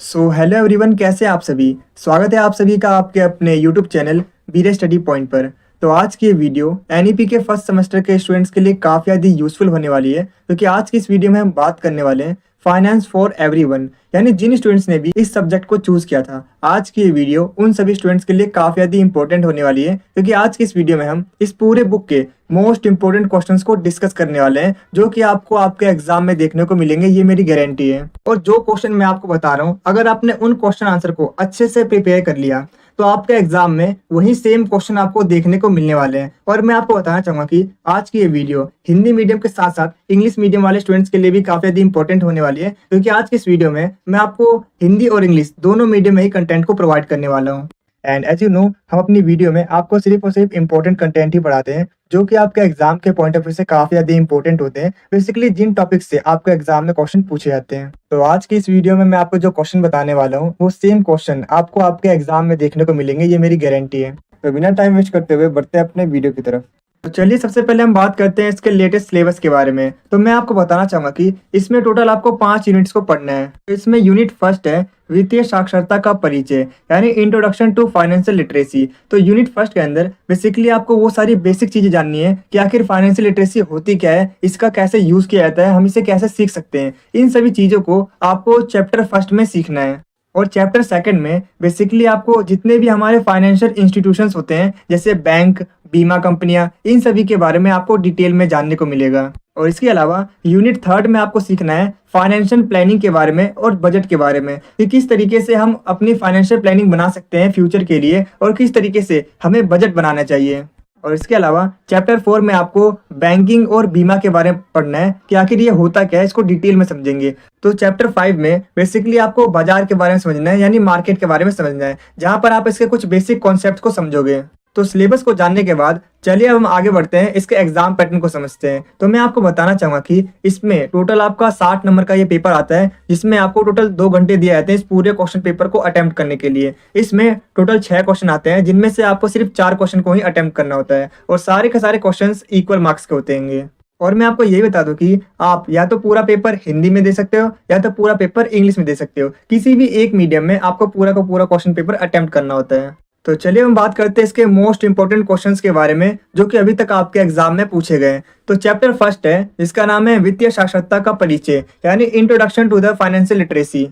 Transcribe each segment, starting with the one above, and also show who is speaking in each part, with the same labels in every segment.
Speaker 1: Hello everyone, कैसे हैं आप सभी। स्वागत है आप सभी का आपके अपने यूट्यूब चैनल बीरे स्टडी पॉइंट पर। तो आज की ये वीडियो एनईपी के फर्स्ट सेमेस्टर के स्टूडेंट्स के लिए काफ़ी ज़्यादा यूजफुल होने वाली है, क्योंकि आज की इस वीडियो में हम बात करने वाले हैं फाइनेंस फॉर एवरीवन, यानी जिन स्टूडेंट्स ने भी इस सब्जेक्ट को चूज़ किया था। आज की ये वीडियो उन सभी स्टूडेंट्स के लिए काफ़ी ज़्यादा इंपॉर्टेंट होने वाली है, क्योंकि आज की इस वीडियो में हम इस पूरे बुक के मोस्ट इंपॉर्टेंट क्वेश्चंस को डिस्कस करने वाले हैं, जो कि आपको आपके एग्जाम में देखने को मिलेंगे, ये मेरी गारंटी है। और जो क्वेश्चन मैं आपको बता रहा हूँ, अगर आपने उन क्वेश्चन आंसर को अच्छे से प्रिपेयर कर लिया तो आपके एग्जाम में वही सेम क्वेश्चन आपको देखने को मिलने वाले हैं। और मैं आपको बताना चाहूंगा कि आज की ये वीडियो हिंदी मीडियम के साथ साथ इंग्लिश मीडियम वाले स्टूडेंट्स के लिए भी काफी ज्यादा इंपॉर्टेंट होने वाली है, क्योंकि आज की इस वीडियो में मैं आपको हिंदी और इंग्लिश दोनों मीडियम में ही कंटेंट को प्रोवाइड करने वाला हूँ। एंड एज यू नो, हम अपनी वीडियो में आपको सिर्फ और सिर्फ इंपॉर्टेंट कंटेंट ही पढ़ाते हैं, जो कि आपके एग्जाम के पॉइंट ऑफ व्यू से काफी ज्यादा इंपॉर्टेंट होते हैं, बेसिकली जिन टॉपिक से आपके एग्जाम में क्वेश्चन पूछे जाते हैं। तो आज की इस वीडियो में मैं आपको जो क्वेश्चन बताने वाला हूँ, वो सेम क्वेश्चन आपको आपके एग्जाम में देखने को मिलेंगे, ये मेरी गारंटी है। तो बिना टाइम वेस्ट करते हुए बढ़ते हैं अपने वीडियो की तरफ। तो चलिए सबसे पहले हम बात करते हैं इसके लेटेस्ट सिलेबस के बारे में। तो मैं आपको बताना चाहूंगा कि इसमें टोटल आपको 5 यूनिट्स को पढ़ना है। इसमें यूनिट फर्स्ट है वित्तीय साक्षरता का परिचय, यानी इंट्रोडक्शन टू फाइनेंशियल लिटरेसी। तो यूनिट फर्स्ट के अंदर बेसिकली आपको वो सारी बेसिक चीजें जाननी है कि आखिर फाइनेंशियल लिटरेसी होती क्या है, इसका कैसे यूज किया जाता है, हम इसे कैसे सीख सकते हैं। इन सभी चीजों को आपको चैप्टर फर्स्ट में सीखना है। और चैप्टर सेकंड में बेसिकली आपको जितने भी हमारे फाइनेंशियल इंस्टीट्यूशंस होते हैं, जैसे बैंक, बीमा कंपनियां, इन सभी के बारे में आपको डिटेल में जानने को मिलेगा। और इसके अलावा यूनिट थर्ड में आपको सीखना है फाइनेंशियल प्लानिंग के बारे में और बजट के बारे में, कि किस तरीके से हम अपनी फाइनेंशियल प्लानिंग बना सकते हैं फ्यूचर के लिए, और किस तरीके से हमें बजट बनाना चाहिए। और इसके अलावा चैप्टर 4 में आपको बैंकिंग और बीमा के बारे में पढ़ना है कि आखिर ये होता क्या है, इसको डिटेल में समझेंगे। तो चैप्टर 5 में बेसिकली आपको बाजार के बारे में समझना है, यानी मार्केट के बारे में समझना है, जहां पर आप इसके कुछ बेसिक कॉन्सेप्ट को समझोगे। तो सिलेबस को जानने के बाद चलिए अब हम आगे बढ़ते हैं, इसके एग्जाम पैटर्न को समझते हैं। तो मैं आपको बताना चाहूंगा कि इसमें टोटल आपका 60 नंबर का ये पेपर आता है, जिसमें आपको टोटल 2 घंटे दिए जाते हैं इस पूरे क्वेश्चन पेपर को अटेम्प्ट करने के लिए। इसमें टोटल 6 क्वेश्चन आते हैं, जिनमें से आपको सिर्फ 4 क्वेश्चन को ही अटेम्प्ट करना होता है, और सारे के सारे क्वेश्चन इक्वल मार्क्स के होते हैं। और मैं आपको यही बता दूं कि आप या तो पूरा पेपर हिंदी में दे सकते हो, या तो पूरा पेपर इंग्लिश में दे सकते हो। किसी भी एक मीडियम में आपको पूरा का पूरा क्वेश्चन पेपर अटेम्प्ट करना होता है। तो चलिए हम बात करते हैं इसके मोस्ट इंपॉर्टेंट क्वेश्चंस के बारे में, जो कि अभी तक आपके एग्जाम में पूछे गए। तो चैप्टर फर्स्ट है, जिसका नाम है वित्तीय साक्षरता का परिचय, यानी introduction to the financial literacy.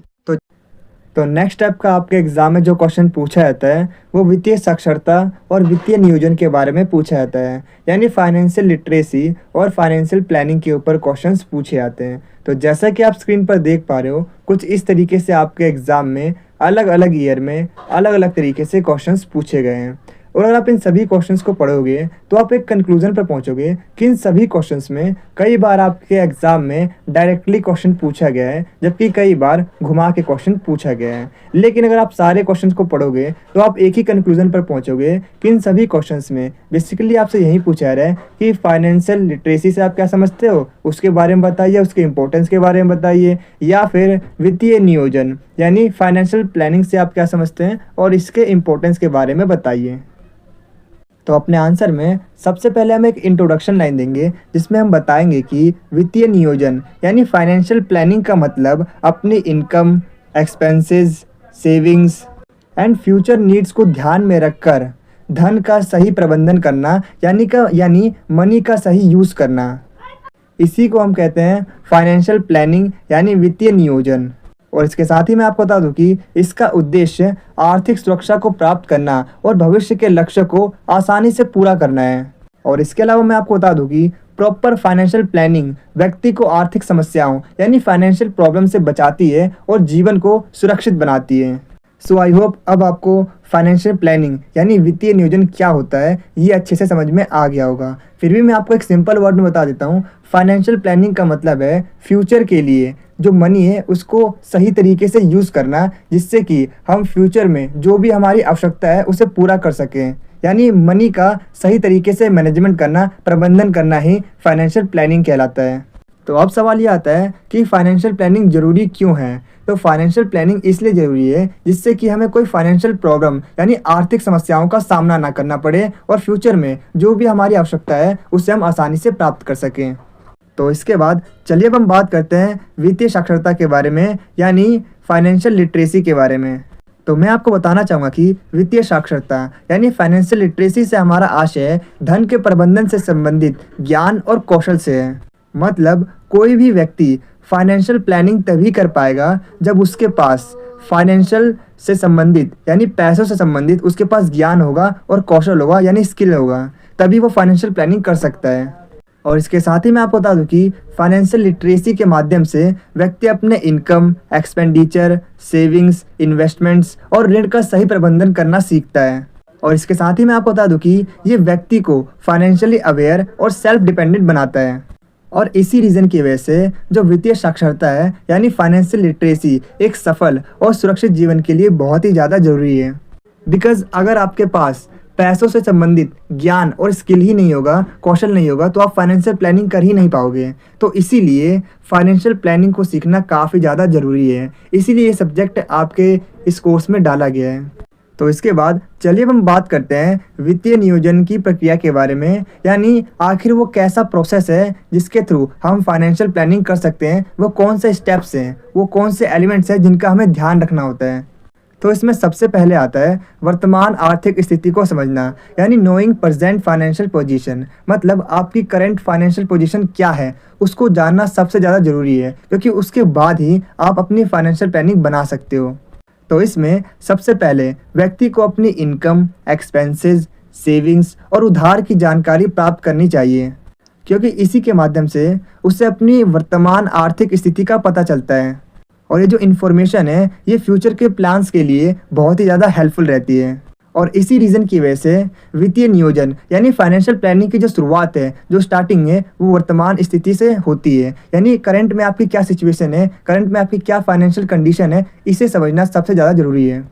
Speaker 1: तो नेक्स्ट स्टेप का आपके एग्जाम में जो क्वेश्चन पूछा जाता है, वो वित्तीय साक्षरता और वित्तीय नियोजन के बारे में पूछा जाता है, यानी फाइनेंशियल लिटरेसी और फाइनेंशियल प्लानिंग के ऊपर क्वेश्चंस पूछे जाते हैं। तो जैसा कि आप स्क्रीन पर देख पा रहे हो, कुछ इस तरीके से आपके एग्जाम में अलग अलग ईयर में अलग अलग तरीके से क्वेश्चंस पूछे गए हैं। और अगर आप इन सभी क्वेश्चंस को पढ़ोगे तो आप एक कंक्लूजन पर पहुंचोगे कि इन सभी क्वेश्चंस में कई बार आपके एग्जाम में डायरेक्टली क्वेश्चन पूछा गया है, जबकि कई बार घुमा के क्वेश्चन पूछा गया है। लेकिन अगर आप सारे क्वेश्चंस को पढ़ोगे तो आप एक ही कंक्लूजन पर पहुंचोगे कि इन सभी क्वेश्चंस में बेसिकली आपसे यही पूछा जा रहा है कि फाइनेंशियल लिटरेसी से आप क्या समझते हो, उसके बारे में बताइए, उसके इंपॉर्टेंस के बारे में बताइए, या फिर वित्तीय नियोजन यानी फाइनेंशियल प्लानिंग से आप क्या समझते हैं और इसके इंपॉर्टेंस के बारे में बताइए। तो अपने आंसर में सबसे पहले हम एक इंट्रोडक्शन लाइन देंगे, जिसमें हम बताएंगे कि वित्तीय नियोजन यानी फाइनेंशियल प्लानिंग का मतलब अपनी income, expenses, savings and future needs को ध्यान में रखकर धन का सही प्रबंधन करना, यानी मनी का सही यूज़ करना। इसी को हम कहते हैं फाइनेंशियल प्लानिंग यानी वित्तीय नियोजन। और इसके साथ ही मैं आपको बता दूं कि इसका उद्देश्य आर्थिक सुरक्षा को प्राप्त करना और भविष्य के लक्ष्य को आसानी से पूरा करना है। और इसके अलावा मैं आपको बता दूं कि प्रॉपर फाइनेंशियल प्लानिंग व्यक्ति को आर्थिक समस्याओं यानी फाइनेंशियल प्रॉब्लम से बचाती है और जीवन को सुरक्षित बनाती है। सो आई होप अब आपको फाइनेंशियल प्लानिंग यानी वित्तीय नियोजन क्या होता है ये अच्छे से समझ में आ गया होगा। फिर भी मैं आपको एक सिंपल वर्ड में बता देता हूँ। फाइनेंशियल प्लानिंग का मतलब है फ्यूचर के लिए जो मनी है उसको सही तरीके से यूज़ करना, जिससे कि हम फ्यूचर में जो भी हमारी आवश्यकता है उसे पूरा कर सकें। यानी मनी का सही तरीके से मैनेजमेंट करना, प्रबंधन करना ही फाइनेंशियल प्लानिंग कहलाता है। तो अब सवाल ये आता है कि फाइनेंशियल प्लानिंग ज़रूरी क्यों है। तो फाइनेंशियल प्लानिंग इसलिए ज़रूरी है जिससे कि हमें कोई फाइनेंशियल प्रॉब्लम यानी आर्थिक समस्याओं का सामना ना करना पड़े, और फ्यूचर में जो भी हमारी आवश्यकता है उसे हम आसानी से प्राप्त कर सकें। तो इसके बाद चलिए अब हम बात करते हैं वित्तीय साक्षरता के बारे में, यानी फाइनेंशियल लिटरेसी के बारे में। तो मैं आपको बताना चाहूँगा कि वित्तीय साक्षरता यानी फाइनेंशियल लिटरेसी से हमारा आशय धन के प्रबंधन से संबंधित ज्ञान और कौशल से है। मतलब कोई भी व्यक्ति फाइनेंशियल प्लानिंग तभी कर पाएगा जब उसके पास फाइनेंशियल से संबंधित यानी पैसों से संबंधित उसके पास ज्ञान होगा और कौशल होगा यानी स्किल होगा, तभी वो फाइनेंशियल प्लानिंग कर सकता है। और इसके साथ ही मैं आपको बता दूं कि फाइनेंशियल लिटरेसी के माध्यम से व्यक्ति अपने इनकम, एक्सपेंडिचर, सेविंग्स, इन्वेस्टमेंट्स और ऋण का सही प्रबंधन करना सीखता है। और इसके साथ ही मैं आपको बता दूं कि ये व्यक्ति को फाइनेंशियली अवेयर और सेल्फ डिपेंडेंट बनाता है। और इसी रीज़न की वजह से जो वित्तीय साक्षरता है यानी फाइनेंशियल लिटरेसी एक सफल और सुरक्षित जीवन के लिए बहुत ही ज़्यादा ज़रूरी है। बिकॉज अगर आपके पास पैसों से संबंधित ज्ञान और स्किल ही नहीं होगा, कौशल नहीं होगा, तो आप फाइनेंशियल प्लानिंग कर ही नहीं पाओगे। तो इसीलिए फाइनेंशियल प्लानिंग को सीखना काफ़ी ज़्यादा ज़रूरी है, इसीलिए ये सब्जेक्ट आपके इस कोर्स में डाला गया है। तो इसके बाद चलिए अब हम बात करते हैं वित्तीय नियोजन की प्रक्रिया के बारे में, यानी आखिर वो कैसा प्रोसेस है जिसके थ्रू हम फाइनेंशियल प्लानिंग कर सकते हैं, वो कौन से स्टेप्स हैं, वो कौन से एलिमेंट्स हैं जिनका हमें ध्यान रखना होता है। तो इसमें सबसे पहले आता है वर्तमान आर्थिक स्थिति को समझना, यानी नोइंग प्रेजेंट फाइनेंशियल पोजीशन। मतलब आपकी करंट फाइनेंशियल पोजीशन क्या है उसको जानना सबसे ज़्यादा ज़रूरी है, क्योंकि उसके बाद ही आप अपनी फाइनेंशियल प्लानिंग बना सकते हो। तो इसमें सबसे पहले व्यक्ति को अपनी इनकम, एक्सपेंसेस, सेविंग्स और उधार की जानकारी प्राप्त करनी चाहिए, क्योंकि इसी के माध्यम से उसे अपनी वर्तमान आर्थिक स्थिति का पता चलता है। और ये जो इन्फॉर्मेशन है ये फ्यूचर के प्लान्स के लिए बहुत ही ज़्यादा हेल्पफुल रहती है। और इसी रीज़न की वजह से वित्तीय नियोजन यानी फाइनेंशियल प्लानिंग की जो शुरुआत है, जो स्टार्टिंग है, वो वर्तमान स्थिति से होती है। यानी करंट में आपकी क्या सिचुएशन है, करंट में आपकी क्या फाइनेंशियल कंडीशन है, इसे समझना सबसे ज़्यादा ज़रूरी है।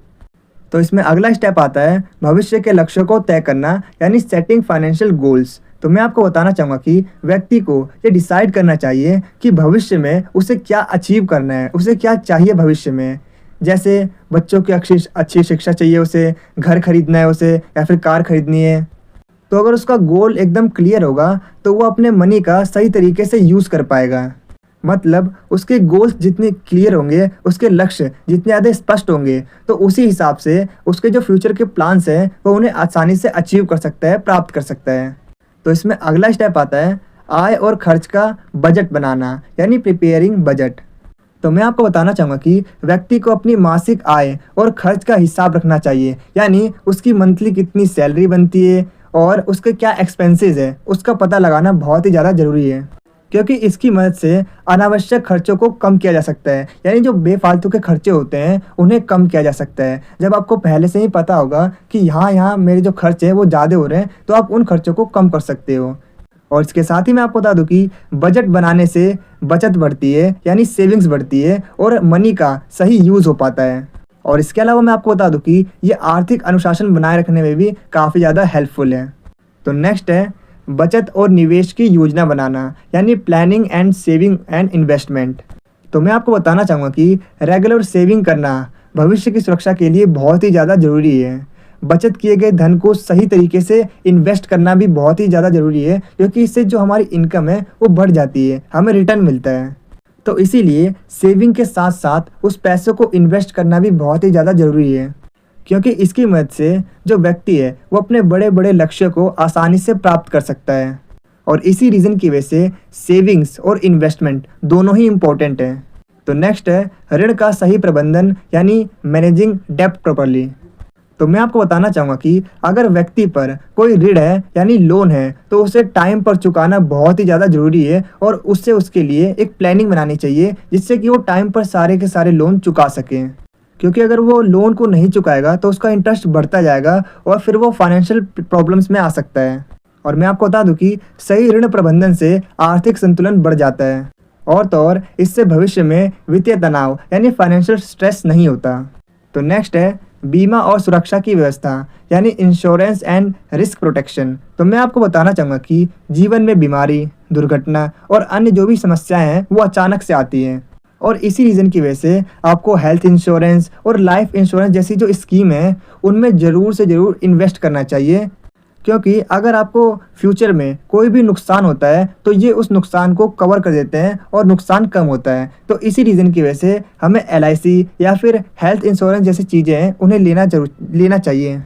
Speaker 1: तो इसमें अगला स्टेप आता है भविष्य के लक्ष्यों को तय करना, यानी सेटिंग फाइनेंशियल गोल्स। तो मैं आपको बताना चाहूँगा कि व्यक्ति को ये डिसाइड करना चाहिए कि भविष्य में उसे क्या अचीव करना है, उसे क्या चाहिए भविष्य में। जैसे बच्चों की अच्छी शिक्षा चाहिए उसे, घर खरीदना है उसे, या फिर कार खरीदनी है। तो अगर उसका गोल एकदम क्लियर होगा तो वो अपने मनी का सही तरीके से यूज़ कर पाएगा। मतलब उसके गोल्स जितने क्लियर होंगे, उसके लक्ष्य जितने ज़्यादा स्पष्ट होंगे, तो उसी हिसाब से उसके जो फ्यूचर के प्लान्स हैं वो उन्हें आसानी से अचीव कर सकता है, प्राप्त कर सकता है। तो इसमें अगला स्टेप आता है आय और खर्च का बजट बनाना, यानी प्रिपेयरिंग बजट। तो मैं आपको बताना चाहूँगा कि व्यक्ति को अपनी मासिक आय और खर्च का हिसाब रखना चाहिए, यानी उसकी मंथली कितनी सैलरी बनती है और उसके क्या एक्सपेंसेस है, उसका पता लगाना बहुत ही ज़्यादा ज़रूरी है, क्योंकि इसकी मदद से अनावश्यक खर्चों को कम किया जा सकता है। यानी जो बेफालतू के खर्चे होते हैं उन्हें कम किया जा सकता है। जब आपको पहले से ही पता होगा कि यहाँ मेरे जो खर्च हैं वो ज़्यादा हो रहे हैं, तो आप उन खर्चों को कम कर सकते हो। और इसके साथ ही मैं आपको बता दूं कि बजट बनाने से बचत बढ़ती है, यानी सेविंग्स बढ़ती है और मनी का सही यूज़ हो पाता है। और इसके अलावा मैं आपको बता दूं कि ये आर्थिक अनुशासन बनाए रखने में भी काफ़ी ज़्यादा हेल्पफुल है। तो नेक्स्ट है बचत और निवेश की योजना बनाना, यानी planning and saving and investment. तो मैं आपको बताना चाहूँगा कि रेगुलर सेविंग करना भविष्य की सुरक्षा के लिए बहुत ही ज़्यादा ज़रूरी है। बचत किए गए धन को सही तरीके से इन्वेस्ट करना भी बहुत ही ज़्यादा ज़रूरी है, क्योंकि इससे जो हमारी इनकम है वो बढ़ जाती है, हमें रिटर्न मिलता है। तो इसीलिए सेविंग के साथ साथ उस पैसे को इन्वेस्ट करना भी बहुत ही ज़्यादा ज़रूरी है, क्योंकि इसकी मदद से जो व्यक्ति है वो अपने बड़े बड़े लक्ष्य को आसानी से प्राप्त कर सकता है। और इसी रीज़न की वजह से सेविंग्स और इन्वेस्टमेंट दोनों ही इम्पोर्टेंट हैं। तो नेक्स्ट है ऋण का सही प्रबंधन, यानी मैनेजिंग डेब्ट प्रॉपर्ली। तो मैं आपको बताना चाहूँगा कि अगर व्यक्ति पर कोई ऋण है यानी लोन है, तो उसे टाइम पर चुकाना बहुत ही ज़्यादा ज़रूरी है और उससे उसके लिए एक प्लानिंग बनानी चाहिए, जिससे कि वो टाइम पर सारे के सारे लोन चुका सकें। क्योंकि अगर वो लोन को नहीं चुकाएगा तो उसका इंटरेस्ट बढ़ता जाएगा और फिर वो फाइनेंशियल प्रॉब्लम्स में आ सकता है। और मैं आपको बता दूं कि सही ऋण प्रबंधन से आर्थिक संतुलन बढ़ जाता है, और तो और इससे भविष्य में वित्तीय तनाव यानी फाइनेंशियल स्ट्रेस नहीं होता। तो नेक्स्ट है बीमा और सुरक्षा की व्यवस्था, यानी इंश्योरेंस एंड रिस्क प्रोटेक्शन। तो मैं आपको बताना चाहूँगा कि जीवन में बीमारी, दुर्घटना और अन्य जो भी समस्याएं हैं वो अचानक से आती हैं, और इसी रीज़न की वजह से आपको हेल्थ इंश्योरेंस और लाइफ इंश्योरेंस जैसी जो स्कीम है उनमें ज़रूर से ज़रूर इन्वेस्ट करना चाहिए, क्योंकि अगर आपको फ्यूचर में कोई भी नुकसान होता है तो ये उस नुकसान को कवर कर देते हैं और नुकसान कम होता है। तो इसी रीज़न की वजह से हमें LIC या फिर हेल्थ इंश्योरेंस जैसी चीज़ें हैं उन्हें लेना चाहिए।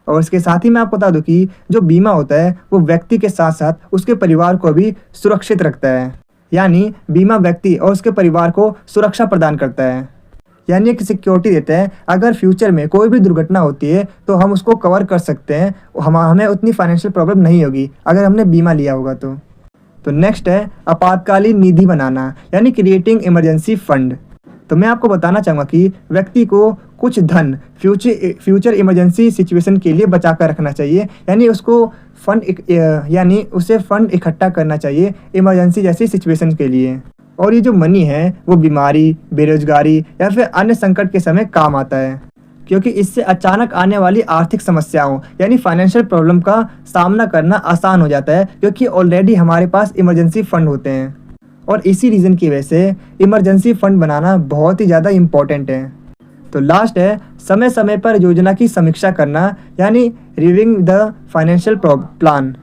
Speaker 1: और इसके साथ ही मैं आपको बता दूं कि जो बीमा होता है वो व्यक्ति के साथ साथ उसके परिवार को भी सुरक्षित रखता है। यानी बीमा व्यक्ति और उसके परिवार को सुरक्षा प्रदान करता है, यानी एक सिक्योरिटी देता है। अगर फ्यूचर में कोई भी दुर्घटना होती है तो हम उसको कवर कर सकते हैं, हमें उतनी फाइनेंशियल प्रॉब्लम नहीं होगी अगर हमने बीमा लिया होगा तो नेक्स्ट है आपातकालीन निधि बनाना, यानी क्रिएटिंग इमरजेंसी फंड। तो मैं आपको बताना चाहूँगा कि व्यक्ति को कुछ धन फ्यूचर इमरजेंसी सिचुएशन के लिए बचा कर रखना चाहिए, यानी उसे फंड इकट्ठा करना चाहिए इमरजेंसी जैसी सिचुएशन के लिए। और ये जो मनी है वो बीमारी, बेरोजगारी या फिर अन्य संकट के समय काम आता है, क्योंकि इससे अचानक आने वाली आर्थिक समस्याओं यानी फाइनेंशियल प्रॉब्लम का सामना करना आसान हो जाता है, क्योंकि ऑलरेडी हमारे पास इमरजेंसी फंड होते हैं। और इसी रीज़न की वजह से इमरजेंसी फंड बनाना बहुत ही ज़्यादा इम्पोर्टेंट है। तो लास्ट है समय समय पर योजना की समीक्षा करना, यानी रिव्यूइंग द फाइनेंशियल प्लान।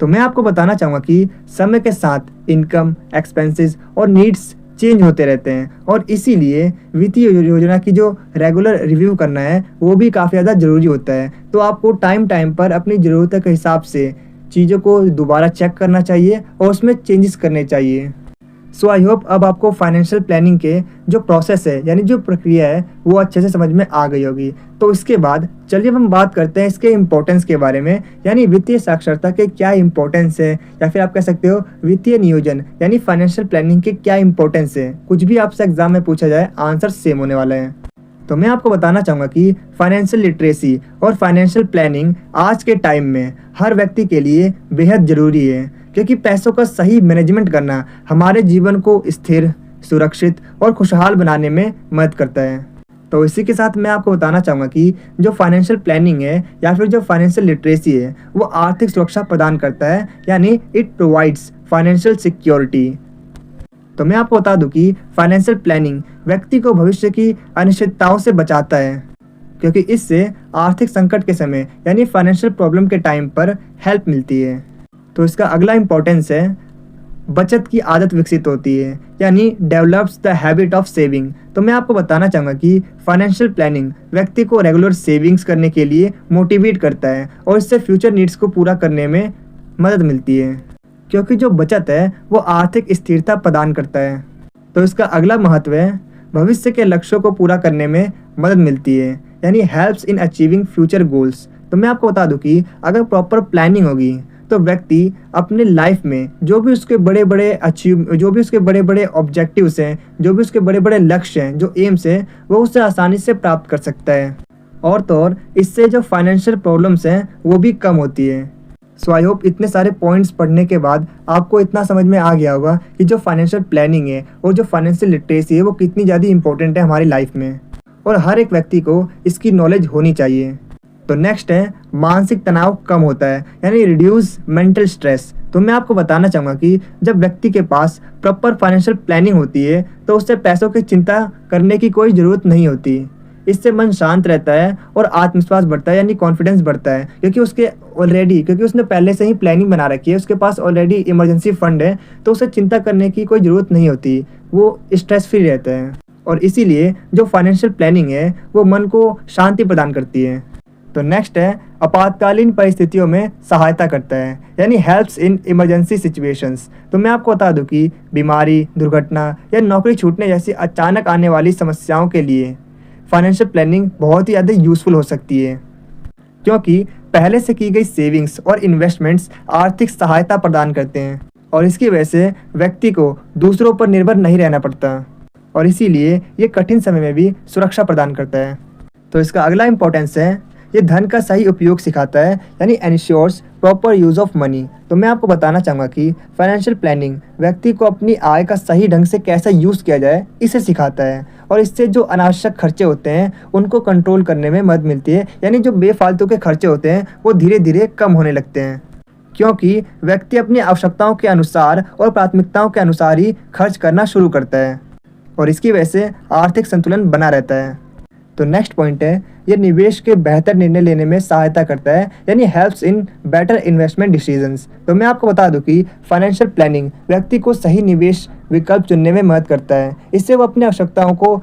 Speaker 1: तो मैं आपको बताना चाहूँगा कि समय के साथ इनकम, एक्सपेंसेस और नीड्स चेंज होते रहते हैं, और इसीलिए वित्तीय योजना की जो रेगुलर रिव्यू करना है वो भी काफ़ी ज़्यादा ज़रूरी होता है। तो आपको टाइम टाइम पर अपनी ज़रूरत के हिसाब से चीज़ों को दोबारा चेक करना चाहिए और उसमें चेंजेस करने चाहिए। सो आई होप अब आपको फाइनेंशियल प्लानिंग के जो प्रोसेस है यानी जो प्रक्रिया है वो अच्छे से समझ में आ गई होगी। तो इसके बाद चलिए हम बात करते हैं इसके इम्पोर्टेंस के बारे में, यानी वित्तीय साक्षरता के क्या इम्पोर्टेंस है, या फिर आप कह सकते हो वित्तीय नियोजन यानी फाइनेंशियल प्लानिंग के क्या इम्पोर्टेंस है। कुछ भी आपसे एग्जाम में पूछा जाए आंसर सेम होने वाला है। तो मैं आपको बताना चाहूँगा कि फाइनेंशियल लिटरेसी और फाइनेंशियल प्लानिंग आज के टाइम में हर व्यक्ति के लिए बेहद ज़रूरी है, क्योंकि पैसों का सही मैनेजमेंट करना हमारे जीवन को स्थिर, सुरक्षित और खुशहाल बनाने में मदद करता है। तो इसी के साथ मैं आपको बताना चाहूँगा कि जो फाइनेंशियल प्लानिंग है या फिर जो फाइनेंशियल लिटरेसी है वो आर्थिक सुरक्षा प्रदान करता है, यानी इट प्रोवाइड्स फाइनेंशियल सिक्योरिटी। तो मैं आपको बता दूं कि फाइनेंशियल प्लानिंग व्यक्ति को भविष्य की अनिश्चितताओं से बचाता है, क्योंकि इससे आर्थिक संकट के समय यानी फाइनेंशियल प्रॉब्लम के टाइम पर हेल्प मिलती है। तो इसका अगला इम्पोर्टेंस है बचत की आदत विकसित होती है, यानी develops the habit of saving. तो मैं आपको बताना चाहूँगा कि फाइनेंशियल प्लानिंग व्यक्ति को रेगुलर सेविंग्स करने के लिए मोटिवेट करता है और इससे फ्यूचर नीड्स को पूरा करने में मदद मिलती है, क्योंकि जो बचत है वो आर्थिक स्थिरता प्रदान करता है। तो इसका अगला महत्व है भविष्य के लक्ष्यों को पूरा करने में मदद मिलती है, यानी helps in achieving future goals. तो मैं आपको बता दूं कि अगर प्रॉपर प्लानिंग होगी तो व्यक्ति अपने लाइफ में जो भी उसके बड़े बड़े ऑब्जेक्टिव्स हैं, जो भी उसके बड़े बड़े लक्ष्य हैं, जो एम्स हैं, वो उसे आसानी से प्राप्त कर सकता है। और तो और इससे जो फाइनेंशियल प्रॉब्लम्स हैं वो भी कम होती है। सो आई होप इतने सारे पॉइंट्स पढ़ने के बाद आपको इतना समझ में आ गया होगा कि जो फाइनेंशियल प्लानिंग है और जो फाइनेंशियल लिटरेसी है वो कितनी ज़्यादा इंपॉर्टेंट है हमारी लाइफ में, और हर एक व्यक्ति को इसकी नॉलेज होनी चाहिए। तो नेक्स्ट है मानसिक तनाव कम होता है, यानी रिड्यूस मेंटल स्ट्रेस। तो मैं आपको बताना चाहूँगा कि जब व्यक्ति के पास प्रॉपर फाइनेंशियल प्लानिंग होती है तो उससे पैसों की चिंता करने की कोई ज़रूरत नहीं होती। इससे मन शांत रहता है और आत्मविश्वास बढ़ता है, यानी कॉन्फिडेंस बढ़ता है, क्योंकि उसने पहले से ही प्लानिंग बना रखी है, उसके पास ऑलरेडी इमरजेंसी फंड है, तो उसे चिंता करने की कोई ज़रूरत नहीं होती, वो स्ट्रेस फ्री रहता है। और इसीलिए जो फाइनेंशियल प्लानिंग है वो मन को शांति प्रदान करती है। तो नेक्स्ट है आपातकालीन परिस्थितियों में सहायता करता है, यानी हेल्प्स इन इमरजेंसी सिचुएशंस। तो मैं आपको बता दूं कि बीमारी, दुर्घटना या नौकरी छूटने जैसी अचानक आने वाली समस्याओं के लिए फाइनेंशियल प्लानिंग बहुत ही ज़्यादा यूज़फुल हो सकती है, क्योंकि पहले से की गई सेविंग्स और इन्वेस्टमेंट्स आर्थिक सहायता प्रदान करते हैं, और इसकी वजह से व्यक्ति को दूसरों पर निर्भर नहीं रहना पड़ता, और इसीलिए ये कठिन समय में भी सुरक्षा प्रदान करता है। तो इसका अगला इम्पोर्टेंस है ये धन का सही उपयोग सिखाता है, यानी ensures proper use of money. तो मैं आपको बताना चाहूँगा कि फाइनेंशियल प्लानिंग व्यक्ति को अपनी आय का सही ढंग से कैसे यूज़ किया जाए इसे सिखाता है, और इससे जो अनावश्यक खर्चे होते हैं उनको कंट्रोल करने में मदद मिलती है, यानी जो बेफालतू के खर्चे होते हैं वो धीरे धीरे कम होने लगते हैं, क्योंकि व्यक्ति अपनी आवश्यकताओं के अनुसार और प्राथमिकताओं के अनुसार ही खर्च करना शुरू करता है, और इसकी वजह से आर्थिक संतुलन बना रहता है। तो नेक्स्ट पॉइंट है ये निवेश के बेहतर निर्णय लेने में सहायता करता है, यानी helps in better investment decisions. तो मैं आपको बता दूं कि फाइनेंशियल प्लानिंग व्यक्ति को सही निवेश विकल्प चुनने में मदद करता है। इससे वो अपनी आवश्यकताओं को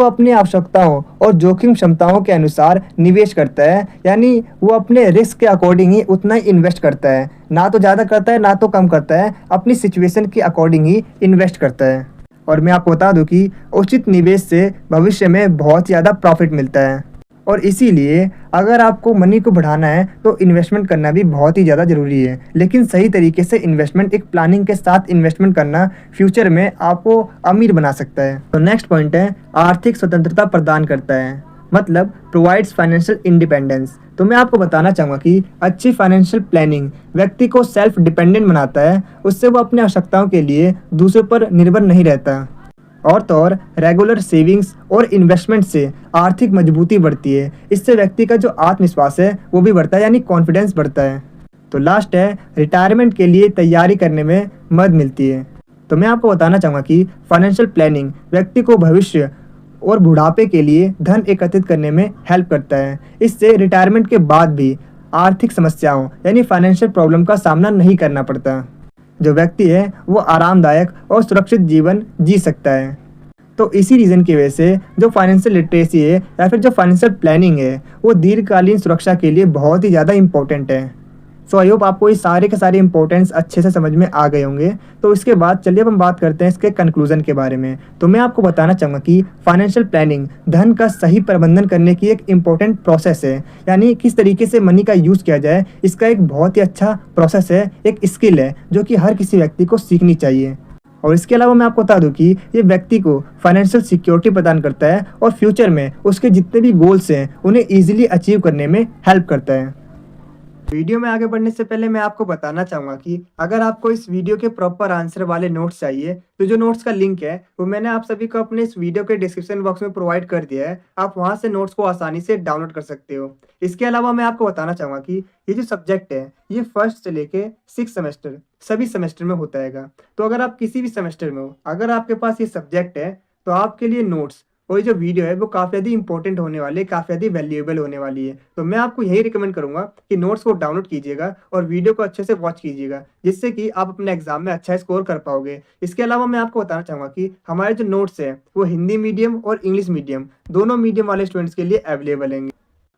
Speaker 1: अपनी आवश्यकताओं और जोखिम क्षमताओं के अनुसार निवेश करता है, यानी वो अपने रिस्क के अकॉर्डिंग ही उतना ही इन्वेस्ट करता है, ना तो ज़्यादा करता है ना तो कम करता है, अपनी सिचुएशन के अकॉर्डिंग ही इन्वेस्ट करता है। और मैं आपको बता दूं कि उचित निवेश से भविष्य में बहुत ज़्यादा प्रॉफिट मिलता है, और इसीलिए अगर आपको मनी को बढ़ाना है तो इन्वेस्टमेंट करना भी बहुत ही ज़्यादा ज़रूरी है। लेकिन सही तरीके से इन्वेस्टमेंट, एक प्लानिंग के साथ इन्वेस्टमेंट करना फ्यूचर में आपको अमीर बना सकता है। तो नेक्स्ट पॉइंट है, आर्थिक स्वतंत्रता प्रदान करता है, मतलब प्रोवाइड्स फाइनेंशियल इंडिपेंडेंस। तो मैं आपको बताना चाहूँगा कि अच्छी फाइनेंशियल प्लानिंग व्यक्ति को सेल्फ डिपेंडेंट बनाता है। उससे वो अपनी आवश्यकताओं के लिए दूसरों पर निर्भर नहीं रहता। और तो और रेगुलर सेविंग्स और इन्वेस्टमेंट से आर्थिक मजबूती बढ़ती है। इससे व्यक्ति का जो आत्मविश्वास है वो भी बढ़ता है, यानी कॉन्फिडेंस बढ़ता है। तो लास्ट है, रिटायरमेंट के लिए तैयारी करने में मदद मिलती है। तो मैं आपको बताना चाहूँगा कि फाइनेंशियल प्लानिंग व्यक्ति को भविष्य और बुढ़ापे के लिए धन एकत्रित करने में हेल्प करता है। इससे रिटायरमेंट के बाद भी आर्थिक समस्याओं यानी फाइनेंशियल प्रॉब्लम का सामना नहीं करना पड़ता। जो व्यक्ति है वो आरामदायक और सुरक्षित जीवन जी सकता है। तो इसी रीज़न की वजह से जो फाइनेंशियल लिटरेसी है या फिर जो फाइनेंशियल प्लानिंग है वो दीर्घकालीन सुरक्षा के लिए बहुत ही ज़्यादा इंपॉर्टेंट है। सो आई होप आपको ये सारे के सारे इंपॉर्टेंस अच्छे से समझ में आ गए होंगे। तो इसके बाद चलिए अब हम बात करते हैं इसके कंक्लूजन के बारे में। तो मैं आपको बताना चाहूँगा कि फाइनेंशियल प्लानिंग धन का सही प्रबंधन करने की एक इम्पॉर्टेंट प्रोसेस है, यानी किस तरीके से मनी का यूज़ किया जाए इसका एक बहुत ही अच्छा प्रोसेस है, एक स्किल है जो कि हर किसी व्यक्ति को सीखनी चाहिए। और इसके अलावा मैं आपको बता दूं कि ये व्यक्ति को फाइनेंशियल सिक्योरिटी प्रदान करता है और फ्यूचर में उसके जितने भी गोल्स हैं उन्हें ईजिली अचीव करने में हेल्प करता है। वीडियो में आगे बढ़ने से पहले मैं आपको बताना चाहूँगा कि अगर आपको इस वीडियो के प्रॉपर आंसर वाले नोट्स चाहिए तो जो नोट्स का लिंक है वो मैंने आप सभी को अपने इस वीडियो के डिस्क्रिप्शन बॉक्स में प्रोवाइड कर दिया है। आप वहाँ से नोट्स को आसानी से डाउनलोड कर सकते हो। इसके अलावा मैं आपको बताना चाहूँगा कि ये जो सब्जेक्ट है ये फर्स्ट से लेके 6 सेमेस्टर सभी सेमेस्टर में होता है। तो अगर आप किसी भी सेमेस्टर में हो, अगर आपके पास ये सब्जेक्ट है तो आपके लिए नोट्स और ये जो वीडियो है वो काफ़ी ज़्यादा इंपॉर्टेंट होने वाली है, काफ़ी ज़्यादा वैल्यूएबल होने वाली है। तो मैं आपको यही रिकमेंड करूंगा कि नोट्स को डाउनलोड कीजिएगा और वीडियो को अच्छे से वॉच कीजिएगा, जिससे कि आप अपने एग्जाम में अच्छा स्कोर कर पाओगे। इसके अलावा मैं आपको बताना चाहूँगा कि हमारे जो नोट्स है वो हिंदी मीडियम और इंग्लिश मीडियम दोनों मीडियम वाले स्टूडेंट्स के लिए अवेलेबल हैं।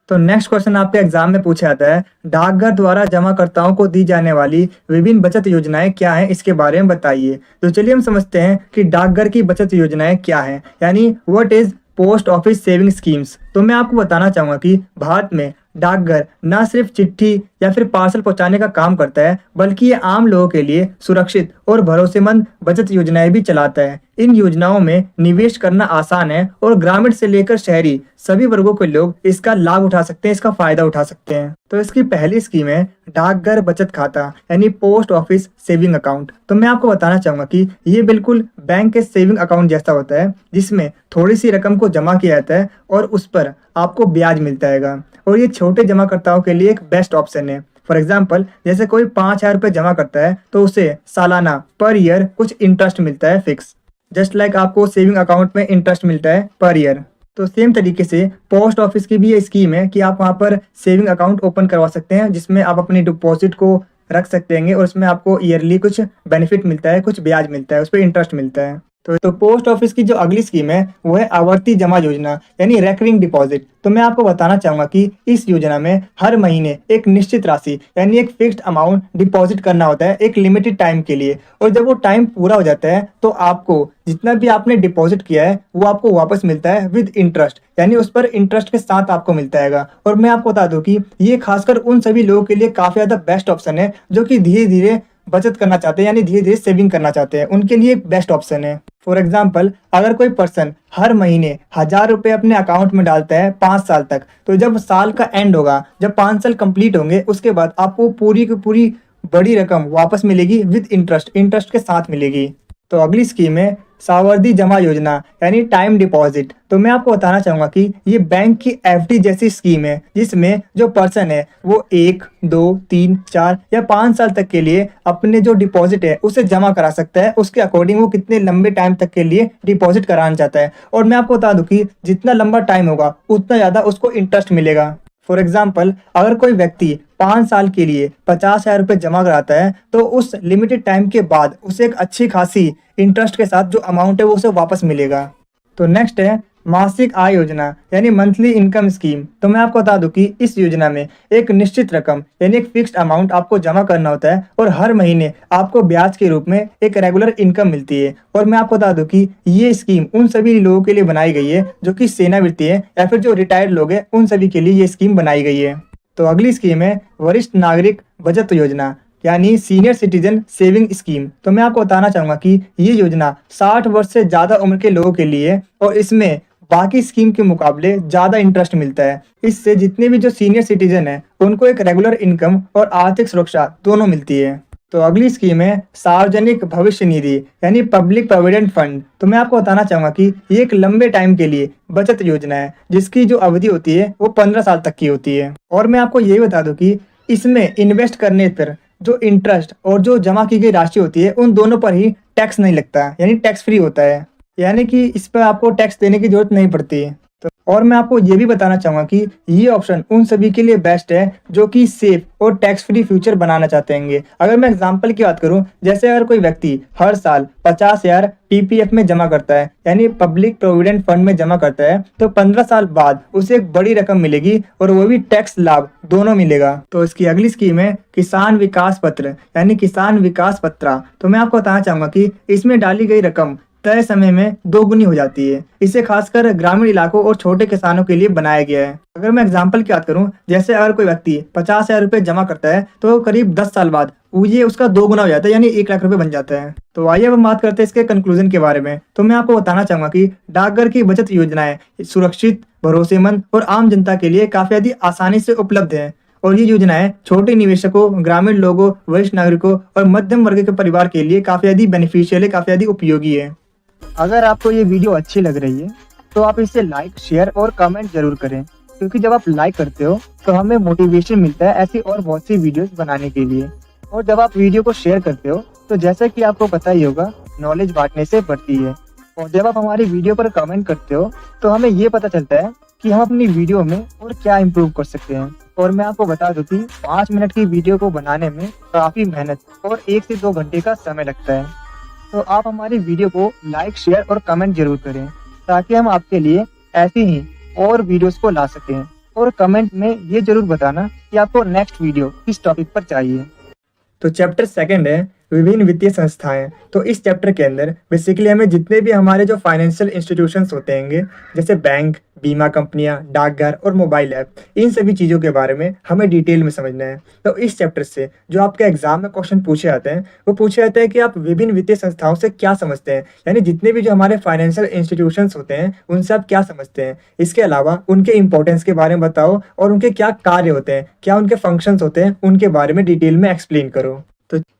Speaker 1: तो नेक्स्ट क्वेश्चन आपके एग्जाम में पूछा जाता है, डाकघर द्वारा जमाकर्ताओं को दी जाने वाली विभिन्न बचत योजनाएं क्या हैं, इसके बारे में बताइए। तो चलिए हम समझते हैं कि डाकघर की बचत योजनाएं क्या हैं, यानी what is post office saving schemes. तो मैं आपको बताना चाहूँगा कि भारत में डाकघर न सिर्फ चिट्ठी या फिर पार्सल पहुंचाने का काम करता है, बल्कि ये आम लोगों के लिए सुरक्षित और भरोसेमंद बचत योजनाएं भी चलाता है। इन योजनाओं में निवेश करना आसान है और ग्रामीण से लेकर शहरी सभी वर्गों के लोग इसका लाभ उठा सकते हैं, इसका फायदा उठा सकते हैं। तो इसकी पहली स्कीम है डाकघर बचत खाता यानी पोस्ट ऑफिस सेविंग अकाउंट। तो मैं आपको बताना चाहूंगा कि ये बिल्कुल बैंक के सेविंग अकाउंट जैसा होता है, जिसमें थोड़ी सी रकम को जमा किया जाता है और उस पर आपको ब्याज मिलता है। और ये छोटे जमाकर्ताओं के लिए एक बेस्ट ऑप्शन है। फॉर एग्जाम्पल, जैसे कोई 5,000 रुपये जमा करता है तो उसे सालाना पर ईयर कुछ इंटरेस्ट मिलता है फिक्स, जस्ट लाइक आपको सेविंग अकाउंट में इंटरेस्ट मिलता है पर ईयर। तो सेम तरीके से पोस्ट ऑफिस की भी ये स्कीम है कि आप वहाँ पर सेविंग अकाउंट ओपन करवा सकते हैं, जिसमें आप अपनी डिपॉजिट को रख सकते हैं और उसमें आपको ईयरली कुछ बेनिफिट मिलता है, कुछ ब्याज मिलता है, उस पर इंटरेस्ट मिलता है। तो पोस्ट ऑफिस की जो अगली स्कीम है वो है आवर्ती जमा योजना यानी रेकरिंग डिपॉजिट। तो मैं आपको बताना चाहूँगा कि इस योजना में हर महीने एक निश्चित राशि यानी एक फिक्स्ड अमाउंट डिपॉजिट करना होता है एक लिमिटेड टाइम के लिए, और जब वो टाइम पूरा हो जाता है तो आपको जितना भी आपने डिपॉजिट किया है वो आपको वापस मिलता है विद इंटरेस्ट, यानी उस पर इंटरेस्ट के साथ आपको मिलता है। और मैं आपको बता दूं कि ये खासकर उन सभी लोगों के लिए काफ़ी ज़्यादा बेस्ट ऑप्शन है जो कि धीरे धीरे बचत करना चाहते हैं, यानी धीरे धीरे सेविंग करना चाहते हैं, उनके लिए एक बेस्ट ऑप्शन है। फॉर एग्जाम्पल, अगर कोई पर्सन हर महीने 1,000 रुपये अपने अकाउंट में डालता है 5 साल तक, तो जब साल का एंड होगा, जब 5 साल कंप्लीट होंगे, उसके बाद आपको पूरी की पूरी बड़ी रकम वापस मिलेगी विद इंटरेस्ट, इंटरेस्ट के साथ मिलेगी। तो अगली स्कीम है सावधि जमा योजना यानी टाइम डिपॉजिट। तो मैं आपको बताना चाहूंगा कि ये बैंक की एफडी जैसी स्कीम है जिसमें जो पर्सन है वो 1, 2, 3, 4 या 5 साल तक के लिए अपने जो डिपॉजिट है उसे जमा करा सकता है, उसके अकॉर्डिंग वो कितने लंबे टाइम तक के लिए डिपॉजिट कराना चाहता है। और मैं आपको बता दूं कि जितना लंबा टाइम होगा उतना ज़्यादा उसको इंटरेस्ट मिलेगा। फॉर एग्जाम्पल, अगर कोई व्यक्ति 5 साल के लिए 50,000 रुपये जमा कराता है तो उस लिमिटेड टाइम के बाद उसे एक अच्छी खासी इंटरेस्ट के साथ जो अमाउंट है वो उसे वापस मिलेगा। तो नेक्स्ट है मासिक आय योजना यानी मंथली इनकम स्कीम। तो मैं आपको बता दूं कि इस योजना में एक निश्चित रकम यानी एक फिक्स्ड अमाउंट आपको जमा करना होता है और हर महीने आपको ब्याज के रूप में एक रेगुलर इनकम मिलती है। और मैं आपको बता दूं कि ये स्कीम उन सभी लोगों के लिए बनाई गई है जो कि सेवानिवृत्ति है या फिर जो रिटायर्ड लोग हैं, उन सभी के लिए ये स्कीम बनाई गई है। तो अगली स्कीम है वरिष्ठ नागरिक बचत योजना यानी सीनियर सिटीजन सेविंग स्कीम। तो मैं आपको बताना चाहूंगा कि ये योजना 60 वर्ष से ज़्यादा उम्र के लोगों के लिए और इसमें बाकी स्कीम के मुकाबले ज़्यादा इंटरेस्ट मिलता है। इससे जितने भी जो सीनियर सिटीजन है उनको एक रेगुलर इनकम और आर्थिक सुरक्षा दोनों मिलती है। तो अगली स्कीम है सार्वजनिक भविष्य निधि यानी पब्लिक प्रोविडेंट फंड। तो मैं आपको बताना चाहूंगा कि ये एक लंबे टाइम के लिए बचत योजना है जिसकी जो अवधि होती है वो 15 साल तक की होती है। और मैं आपको ये बता दूं कि इसमें इन्वेस्ट करने पर जो इंटरेस्ट और जो जमा की गई राशि होती है उन दोनों पर ही टैक्स नहीं लगता, यानी टैक्स फ्री होता है, यानी कि इस पर आपको टैक्स देने की जरूरत नहीं पड़ती है। तो और मैं आपको ये भी बताना चाहूँगा कि ये ऑप्शन उन सभी के लिए बेस्ट है जो कि सेफ और टैक्स फ्री फ्यूचर बनाना चाहते हैं। अगर मैं एग्जांपल की बात करूं, जैसे अगर कोई व्यक्ति हर साल 50,000 पीपीएफ में जमा करता है यानी पब्लिक प्रोविडेंट फंड में जमा करता है तो 15 साल बाद उसे एक बड़ी रकम मिलेगी और वो भी टैक्स लाभ दोनों मिलेगा। तो इसकी अगली स्कीम है किसान विकास पत्र यानी किसान विकास पत्रा। तो मैं आपको बताना चाहूंगा कि इसमें डाली गई रकम तय समय में दोगुनी हो जाती है। इसे खासकर ग्रामीण इलाकों और छोटे किसानों के लिए बनाया गया है। अगर मैं एग्जांपल की बात करूं, जैसे अगर कोई व्यक्ति 50,000 रुपये जमा करता है तो करीब 10 साल बाद ये उसका 2 गुना हो जाता है यानी 1 लाख रुपए बन जाता है। तो आइए अब हम बात करते हैं इसके कंक्लूजन के बारे में। तो मैं आपको बताना चाहूंगा कि डाकघर की बचत योजनाएं सुरक्षित, भरोसेमंद और आम जनता के लिए काफी अधिक आसानी से उपलब्ध है। और ये योजनाएं छोटे निवेशकों, ग्रामीण लोगों, वरिष्ठ नागरिकों और मध्यम वर्ग के परिवार के लिए काफी अधिक बेनिफिशियल है, काफी अधिक उपयोगी है। अगर आपको ये वीडियो अच्छी लग रही है तो आप इसे लाइक, शेयर और कमेंट जरूर करें, क्योंकि जब आप लाइक करते हो तो हमें मोटिवेशन मिलता है ऐसी और बहुत सी वीडियोस बनाने के लिए। और जब आप वीडियो को शेयर करते हो तो जैसा कि आपको पता ही होगा, नॉलेज बांटने से बढ़ती है। और जब आप हमारी वीडियो पर कमेंट करते हो तो हमें ये पता चलता है कि हम अपनी वीडियो में और क्या इम्प्रूव कर सकते हैं। और मैं आपको बता दूं कि 5 मिनट की वीडियो को बनाने में काफी मेहनत और 1 से 2 घंटे का समय लगता है। तो आप हमारी वीडियो को लाइक, शेयर और कमेंट जरूर करें ताकि हम आपके लिए ऐसी ही और वीडियोस को ला सकें। और कमेंट में ये जरूर बताना कि आपको नेक्स्ट वीडियो किस टॉपिक पर चाहिए। तो चैप्टर 2 है विभिन्न वित्तीय संस्थाएं। तो इस चैप्टर के अंदर बेसिकली हमें जितने भी हमारे जो फाइनेंशियल इंस्टीट्यूशंस होते हैं, जैसे बैंक, बीमा कंपनियां, डाकघर और मोबाइल ऐप, इन सभी चीज़ों के बारे में हमें डिटेल में समझना है। तो इस चैप्टर से जो आपके एग्जाम में क्वेश्चन पूछे जाते हैं वो पूछे जाते हैं कि आप विभिन्न वित्तीय संस्थाओं से क्या समझते हैं, यानी जितने भी जो हमारे फाइनेंशियल इंस्टीट्यूशंस होते हैं उनसे आप क्या समझते हैं। इसके अलावा उनके इंपॉर्टेंस के बारे में बताओ और उनके क्या कार्य होते हैं, क्या उनके फंक्शंस होते हैं, उनके बारे में डिटेल में एक्सप्लेन करो।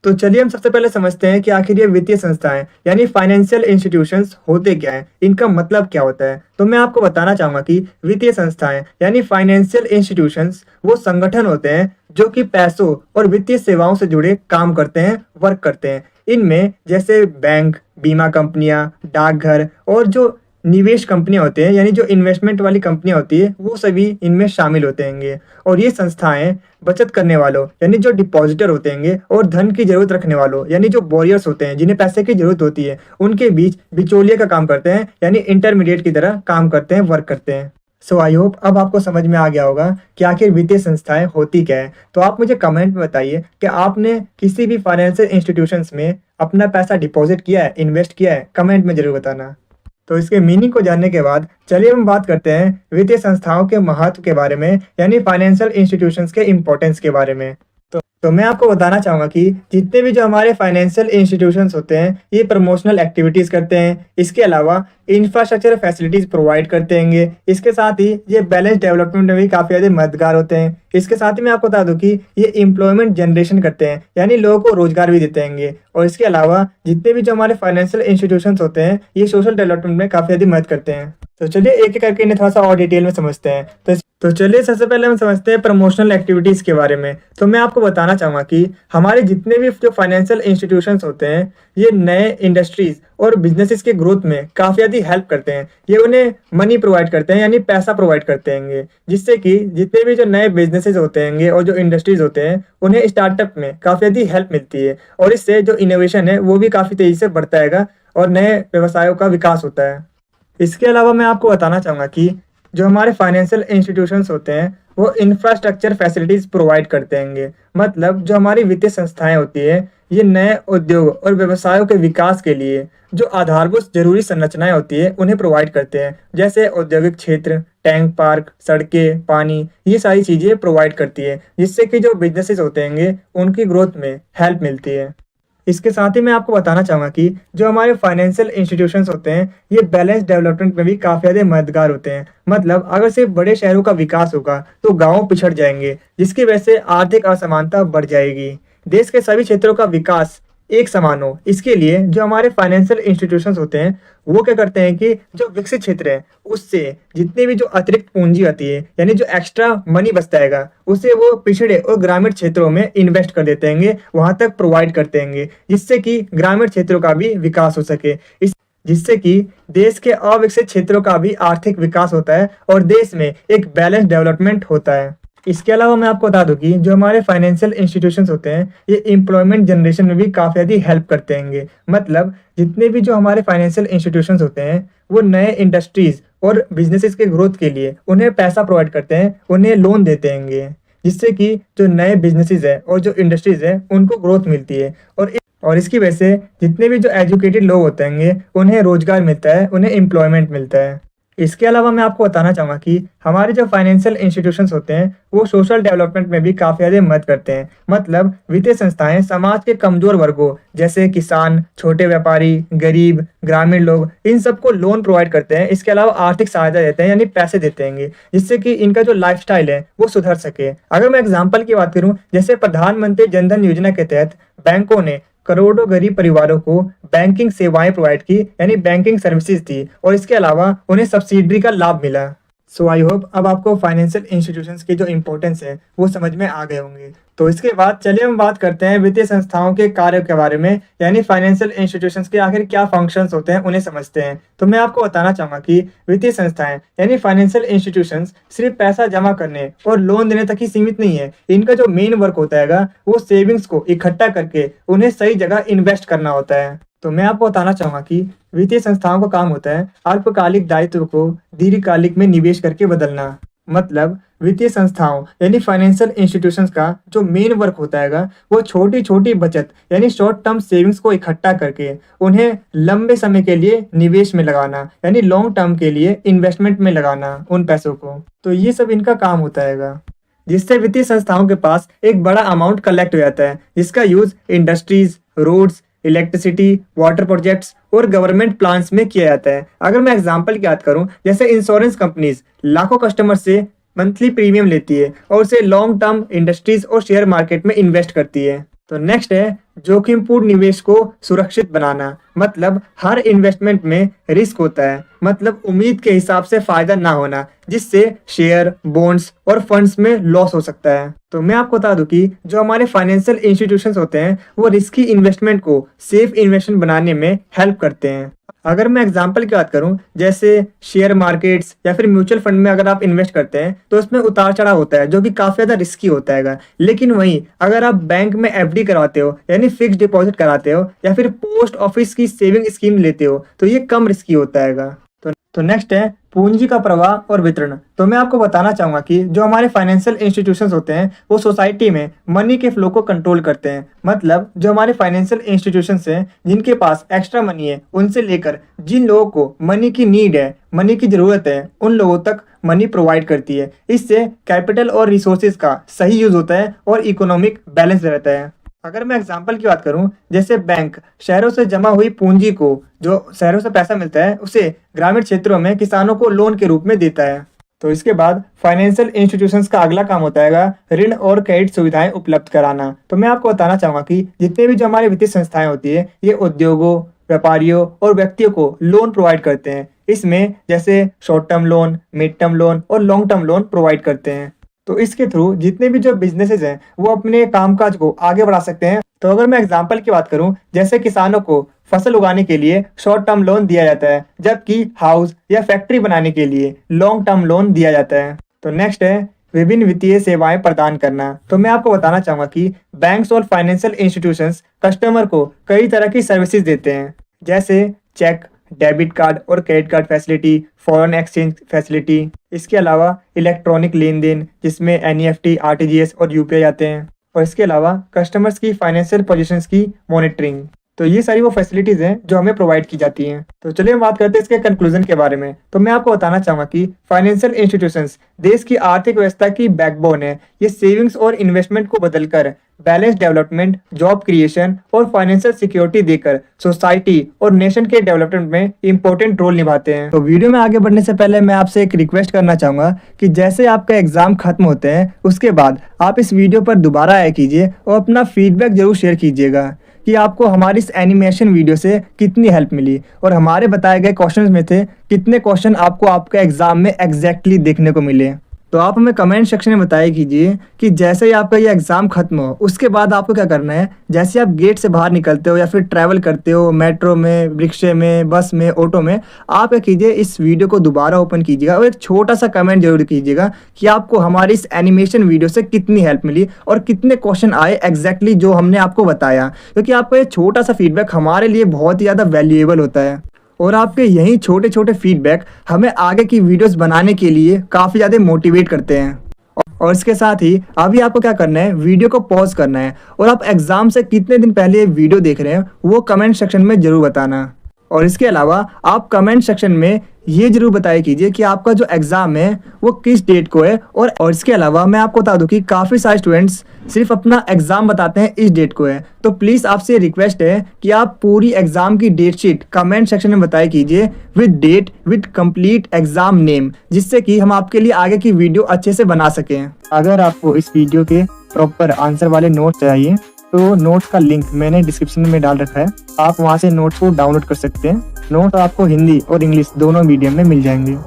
Speaker 1: तो चलिए हम सबसे पहले समझते हैं कि आखिर ये वित्तीय संस्थाएं यानी फाइनेंशियल इंस्टीट्यूशंस होते क्या हैं, इनका मतलब क्या होता है। तो मैं आपको बताना चाहूंगा कि वित्तीय संस्थाएं यानी फाइनेंशियल इंस्टीट्यूशंस वो संगठन होते हैं जो कि पैसों और वित्तीय सेवाओं से जुड़े काम करते हैं, वर्क करते हैं। इनमें जैसे बैंक, बीमा कंपनियां, डाकघर और जो निवेश कंपनियां होते हैं यानी जो इन्वेस्टमेंट वाली कंपनियां होती है वो सभी इनमें शामिल होते हैं। और ये संस्थाएं बचत करने वालों यानी जो डिपॉजिटर होते हैं और धन की जरूरत रखने वालों यानी जो बोरियर्स होते हैं जिन्हें पैसे की जरूरत होती है उनके बीच बिचौलिए का काम करते हैं, यानी इंटरमीडिएट की तरह काम करते हैं, वर्क करते हैं। सो आई होप अब आपको समझ में आ गया होगा कि आखिर वित्तीय संस्थाएं होती क्या है। तो आप मुझे कमेंट में बताइए कि आपने किसी भी फाइनेंशियल इंस्टीट्यूशंस में अपना पैसा डिपॉजिट किया है, इन्वेस्ट किया है, कमेंट में जरूर बताना। तो इसके मीनिंग को जानने के बाद चलिए हम बात करते हैं वित्तीय संस्थाओं के महत्व के बारे में, यानी फाइनेंशियल इंस्टीट्यूशंस के इम्पोर्टेंस के बारे में। तो मैं आपको बताना चाहूँगा कि जितने भी जो हमारे फाइनेंशियल इंस्टीट्यूशंस होते हैं ये प्रमोशनल एक्टिविटीज़ करते हैं, इसके अलावा इंफ्रास्ट्रक्चर फैसिलिटीज़ प्रोवाइड करते हैं। इसके साथ ही ये बैलेंस डेवलपमेंट में भी काफ़ी ज़्यादा मददगार होते हैं। इसके साथ ही मैं आपको बता दूं कि ये एम्प्लॉयमेंट जनरेशन करते हैं, यानी लोगों को रोजगार भी देते हैं। और इसके अलावा जितने भी जो हमारे फाइनेंशियल इंस्टीट्यूशंस होते हैं ये सोशल डेवलपमेंट में काफ़ी ज़्यादा मदद करते हैं। तो चलिए एक एक करके इन्हें थोड़ा सा और डिटेल में समझते हैं। तो चलिए सबसे पहले हम समझते हैं प्रमोशनल एक्टिविटीज़ के बारे में। तो मैं आपको बताना चाहूँगा कि हमारे जितने भी जो फाइनेंशियल इंस्टीट्यूशंस होते हैं ये नए इंडस्ट्रीज़ और बिजनेसेस के ग्रोथ में काफ़ी ज़्यादा हेल्प करते हैं। ये उन्हें मनी प्रोवाइड करते हैं, यानी पैसा प्रोवाइड करते हैं, जिससे कि जितने भी जो नए बिजनेसेस होते हैं और जो इंडस्ट्रीज़ होते हैं उन्हें स्टार्टअप में काफ़ी ज़्यादा हेल्प मिलती है। और इससे जो इनोवेशन है वो भी काफ़ी तेज़ी से बढ़ता है और नए व्यवसायों का विकास होता है। इसके अलावा मैं आपको बताना चाहूँगा कि जो हमारे फाइनेंशियल इंस्टीट्यूशंस होते हैं वो इंफ्रास्ट्रक्चर फैसिलिटीज़ प्रोवाइड करते हैं। मतलब जो हमारी वित्तीय संस्थाएं होती है ये नए उद्योग और व्यवसायों के विकास के लिए जो आधारभूत जरूरी संरचनाएं होती है उन्हें प्रोवाइड करते हैं, जैसे औद्योगिक क्षेत्र, टैंक पार्क, सड़कें, पानी, ये सारी चीज़ें प्रोवाइड करती है, जिससे कि जो बिजनेसेस होते हैं उनकी ग्रोथ में हेल्प मिलती है। इसके साथ ही मैं आपको बताना चाहूँगा कि जो हमारे फाइनेंशियल इंस्टीट्यूशंस होते हैं ये बैलेंस डेवलपमेंट में भी काफ़ी ज़्यादा मददगार होते हैं। मतलब अगर सिर्फ बड़े शहरों का विकास होगा तो गाँव पिछड़ जाएंगे, जिसकी वजह से आर्थिक असमानता बढ़ जाएगी। देश के सभी क्षेत्रों का विकास एक समान हो, इसके लिए जो हमारे फाइनेंशियल इंस्टीट्यूशंस होते हैं वो क्या करते हैं कि जो विकसित क्षेत्र है उससे जितनी भी जो अतिरिक्त पूंजी आती है, यानी जो एक्स्ट्रा मनी बचता है, उसे वो पिछड़े और ग्रामीण क्षेत्रों में इन्वेस्ट कर देते हैं, वहां तक प्रोवाइड करते हैं, जिससे कि ग्रामीण क्षेत्रों का भी विकास हो सके, जिससे कि देश के अविकसित क्षेत्रों का भी आर्थिक विकास होता है और देश में एक बैलेंस डेवलपमेंट होता है। इसके अलावा मैं आपको बता दूं कि जो हमारे फाइनेंशियल इंस्टीट्यूशंस होते हैं ये एम्प्लॉयमेंट जनरेशन में भी काफ़ी ज़्यादा हेल्प करते हैं। मतलब जितने भी जो हमारे फाइनेंशियल इंस्टीट्यूशंस होते हैं वो नए इंडस्ट्रीज़ और बिजनेसेस के ग्रोथ के लिए उन्हें पैसा प्रोवाइड करते हैं, उन्हें लोन देते हैं, जिससे कि जो नए बिजनेसेस है और जो इंडस्ट्रीज़ है उनको ग्रोथ मिलती है। और इसकी वजह से जितने भी जो एजुकेटेड लोग होते हैं उन्हें रोजगार मिलता है, उन्हें एम्प्लॉयमेंट मिलता है। इसके अलावा मैं आपको बताना चाहूँगा कि हमारे जो फाइनेंशियल इंस्टीट्यूशंस होते हैं वो सोशल डेवलपमेंट में भी काफ़ी ज़्यादा मदद करते हैं। मतलब वित्तीय संस्थाएं समाज के कमज़ोर वर्गों जैसे किसान, छोटे व्यापारी, गरीब, ग्रामीण लोग, इन सबको लोन प्रोवाइड करते हैं। इसके अलावा आर्थिक सहायता देते हैं, यानी पैसे देते हैं, जिससे कि इनका जो लाइफस्टाइल है वो सुधर सके। अगर मैं एग्जाम्पल की बात करूँ, जैसे प्रधानमंत्री जनधन योजना के तहत बैंकों ने करोड़ों गरीब परिवारों को बैंकिंग सेवाएं प्रोवाइड की, यानी बैंकिंग सर्विसेज दी, और इसके अलावा उन्हें सब्सिडी का लाभ मिला। सो आई होप अब आपको फाइनेंशियल इंस्टीट्यूशंस की जो इम्पोर्टेंस है वो समझ में आ गए होंगे। तो इसके बाद चलिए हम बात करते हैं वित्तीय संस्थाओं के कार्य के बारे में, यानी फाइनेंशियल इंस्टीट्यूशंस के आखिर क्या फंक्शंस होते हैं उन्हें समझते हैं। तो मैं आपको बताना चाहूँगा कि वित्तीय संस्थाएं यानी फाइनेंशियल इंस्टीट्यूशंस सिर्फ पैसा जमा करने और लोन देने तक ही सीमित नहीं है। इनका जो मेन वर्क होता है वो सेविंग्स को इकट्ठा करके उन्हें सही जगह इन्वेस्ट करना होता है। तो मैं आपको बताना चाहूँगा कि वित्तीय संस्थाओं का काम होता है अल्पकालिक दायित्व को दीर्घकालिक में निवेश करके बदलना। मतलब वित्तीय संस्थाओं यानी फाइनेंशियल इंस्टीट्यूशंस का जो मेन वर्क होता है वो छोटी छोटी बचत यानी शॉर्ट टर्म सेविंग्स को इकट्ठा करके उन्हें लंबे समय के लिए निवेश में लगाना, यानी लॉन्ग टर्म के लिए इन्वेस्टमेंट में लगाना उन पैसों को। तो ये सब इनका काम होता है, जिससे वित्तीय संस्थाओं के पास एक बड़ा अमाउंट कलेक्ट हो जाता है, जिसका use industries, roads, electricity, water projects और गवर्नमेंट प्लान्स में किया जाता है। अगर मैं एग्जांपल की बात करूं, जैसे इंश्योरेंस कंपनीज लाखों कस्टमर से मंथली प्रीमियम लेती है और उसे लॉन्ग टर्म इंडस्ट्रीज और शेयर मार्केट में इन्वेस्ट करती है। तो नेक्स्ट है जोखिमपूर्ण निवेश को सुरक्षित बनाना। मतलब हर इन्वेस्टमेंट में रिस्क होता है, मतलब उम्मीद के हिसाब से फायदा ना होना, जिससे शेयर, बॉन्ड्स और फंड्स में लॉस हो सकता है। तो मैं आपको बता दूं कि जो हमारे फाइनेंशियल इंस्टीट्यूशंस होते हैं वो रिस्की इन्वेस्टमेंट को सेफ इन्वेस्टमेंट बनाने में हेल्प करते हैं। अगर मैं एग्जांपल की बात करूं, जैसे शेयर मार्केट्स या फिर म्यूचुअल फंड में अगर आप इन्वेस्ट करते हैं तो उसमें उतार चढ़ाव होता है जो कि काफ़ी ज़्यादा रिस्की होता है। लेकिन वहीं अगर आप बैंक में एफडी करवाते हो यानी फिक्स डिपॉजिट कराते हो या फिर पोस्ट ऑफिस की सेविंग स्कीम लेते हो तो ये कम रिस्की होता है। तो नेक्स्ट है पूंजी का प्रवाह और वितरण। तो मैं आपको बताना चाहूँगा कि जो हमारे फाइनेंशियल इंस्टीट्यूशंस होते हैं वो सोसाइटी में मनी के फ्लो को कंट्रोल करते हैं। मतलब जो हमारे फाइनेंशियल इंस्टीट्यूशंस हैं जिनके पास एक्स्ट्रा मनी है उनसे लेकर जिन लोगों को मनी की नीड है, मनी की ज़रूरत है, उन लोगों तक मनी प्रोवाइड करती है। इससे कैपिटल और रिसोर्सेज का सही यूज़ होता है और इकोनॉमिक बैलेंस रहता है। अगर मैं एग्जांपल की बात करूं, जैसे बैंक शहरों से जमा हुई पूंजी को, जो शहरों से पैसा मिलता है, उसे ग्रामीण क्षेत्रों में किसानों को लोन के रूप में देता है। तो इसके बाद फाइनेंशियल इंस्टीट्यूशंस का अगला काम होता है ऋण और क्रेडिट सुविधाएं उपलब्ध कराना। तो मैं आपको बताना चाहूंगा कि जितने भी जो हमारी वित्तीय संस्थाएं होती है ये उद्योगों, व्यापारियों और व्यक्तियों को लोन प्रोवाइड करते हैं। इसमें जैसे short term loan, mid term loan और लॉन्ग टर्म लोन प्रोवाइड करते हैं। तो इसके थ्रू जितने भी जो बिजनेसेस हैं वो अपने कामकाज को आगे बढ़ा सकते हैं। तो अगर मैं एग्जांपल की बात करूं, जैसे किसानों को फसल उगाने के लिए शॉर्ट टर्म लोन दिया जाता है, जबकि हाउस या फैक्ट्री बनाने के लिए लॉन्ग टर्म लोन दिया जाता है। तो नेक्स्ट है विभिन्न वित्तीय सेवाएं प्रदान करना। तो मैं आपको बताना चाहूंगा कि बैंक्स और फाइनेंशियल इंस्टीट्यूशंस कस्टमर को कई तरह की सर्विसेज देते हैं, जैसे चेक, डेबिट कार्ड और credit card facility, foreign exchange facility. इसके अलावा इलेक्ट्रॉनिक लेन देन जिसमें NEFT, RTGS और UPI आते हैं, और इसके अलावा कस्टमर्स की फाइनेंशियल पोजीशंस की मॉनिटरिंग। तो ये सारी वो फैसिलिटीज हैं जो हमें प्रोवाइड की जाती हैं। तो चलिए हम बात करते हैं इसके कंक्लूजन के बारे में। तो मैं आपको बताना चाहूंगा कि फाइनेंशियल इंस्टीट्यूशंस देश की आर्थिक व्यवस्था की बैकबोन है। ये सेविंग्स और इन्वेस्टमेंट को बदलकर बैलेंस डेवलपमेंट, जॉब क्रिएशन और फाइनेंशियल सिक्योरिटी देकर सोसाइटी और नेशन के डेवलपमेंट में इंपॉर्टेंट रोल निभाते हैं। तो वीडियो में आगे बढ़ने से पहले मैं आपसे एक रिक्वेस्ट करना चाहूंगा कि जैसे आपका एग्जाम खत्म होते हैं उसके बाद आप इस वीडियो पर दोबारा आया कीजिए और अपना फीडबैक जरूर शेयर कीजिएगा कि आपको हमारी इस एनिमेशन वीडियो से कितनी हेल्प मिली और हमारे बताए गए क्वेश्चंस में से कितने क्वेश्चन आपको आपके एग्जाम में एग्जैक्टली देखने को मिले। तो आप हमें कमेंट सेक्शन में बताया कीजिए कि जैसे ही आपका ये एग्ज़ाम खत्म हो उसके बाद आपको क्या करना है। जैसे आप गेट से बाहर निकलते हो या फिर ट्रैवल करते हो मेट्रो में, रिक्शे में, बस में, ऑटो में, आप क्या कीजिए इस वीडियो को दोबारा ओपन कीजिएगा और एक छोटा सा कमेंट जरूर कीजिएगा कि आपको हमारी इस एनिमेशन वीडियो से कितनी हेल्प मिली और कितने क्वेश्चन आए एग्जैक्टली जो हमने आपको बताया, क्योंकि आपका ये छोटा सा फीडबैक हमारे लिए बहुत ही ज़्यादा वैल्यूएबल होता है और आपके यही छोटे छोटे फीडबैक हमें आगे की वीडियोस बनाने के लिए काफ़ी ज़्यादा मोटिवेट करते हैं। और इसके साथ ही अभी आपको क्या करना है, वीडियो को पॉज करना है और आप एग्ज़ाम से कितने दिन पहले ये वीडियो देख रहे हैं वो कमेंट सेक्शन में ज़रूर बताना। और इसके अलावा आप कमेंट सेक्शन में ये जरूर बताया कीजिए कि आपका जो एग्ज़ाम है वो किस डेट को है। और इसके अलावा मैं आपको बता दूं कि काफ़ी सारे स्टूडेंट्स सिर्फ अपना एग्ज़ाम बताते हैं इस डेट को है, तो प्लीज़ आपसे रिक्वेस्ट है कि आप पूरी एग्ज़ाम की डेट शीट कमेंट सेक्शन में बताया कीजिए with date, with complete exam name, जिससे कि हम आपके लिए आगे की वीडियो अच्छे से बना सकें। अगर आपको इस वीडियो के प्रॉपर आंसर वाले नोट्स चाहिए तो नोट्स का लिंक मैंने डिस्क्रिप्शन में डाल रखा है, आप वहां से नोट्स को डाउनलोड कर सकते हैं। नोट्स आपको हिंदी और इंग्लिश दोनों मीडियम में मिल जाएंगे।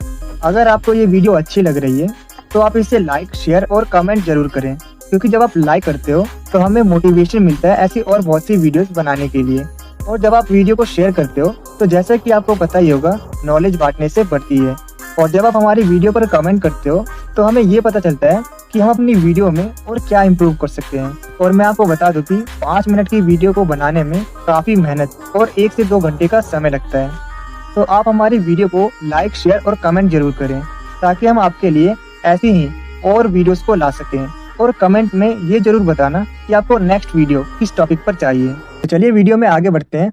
Speaker 1: अगर आपको ये वीडियो अच्छी लग रही है तो आप इसे लाइक, शेयर और कमेंट जरूर करें, क्योंकि जब आप लाइक करते हो तो हमें मोटिवेशन मिलता है ऐसी और बहुत सी वीडियोस बनाने के लिए। और जब आप वीडियो को शेयर करते हो तो जैसा कि आपको पता ही होगा, नॉलेज बांटने से बढ़ती है। और जब आप हमारी वीडियो पर कमेंट करते हो तो हमें ये पता चलता है कि हम अपनी वीडियो में और क्या इम्प्रूव कर सकते हैं। और मैं आपको बता दूं कि 5 मिनट की वीडियो को बनाने में काफ़ी मेहनत और 1 से 2 घंटे का समय लगता है। तो आप हमारी वीडियो को लाइक, शेयर और कमेंट जरूर करें ताकि हम आपके लिए ऐसी ही और वीडियोस को ला सकें। और कमेंट में ये जरूर बताना कि आपको नेक्स्ट वीडियो किस टॉपिक पर चाहिए। तो चलिए वीडियो में आगे बढ़ते हैं।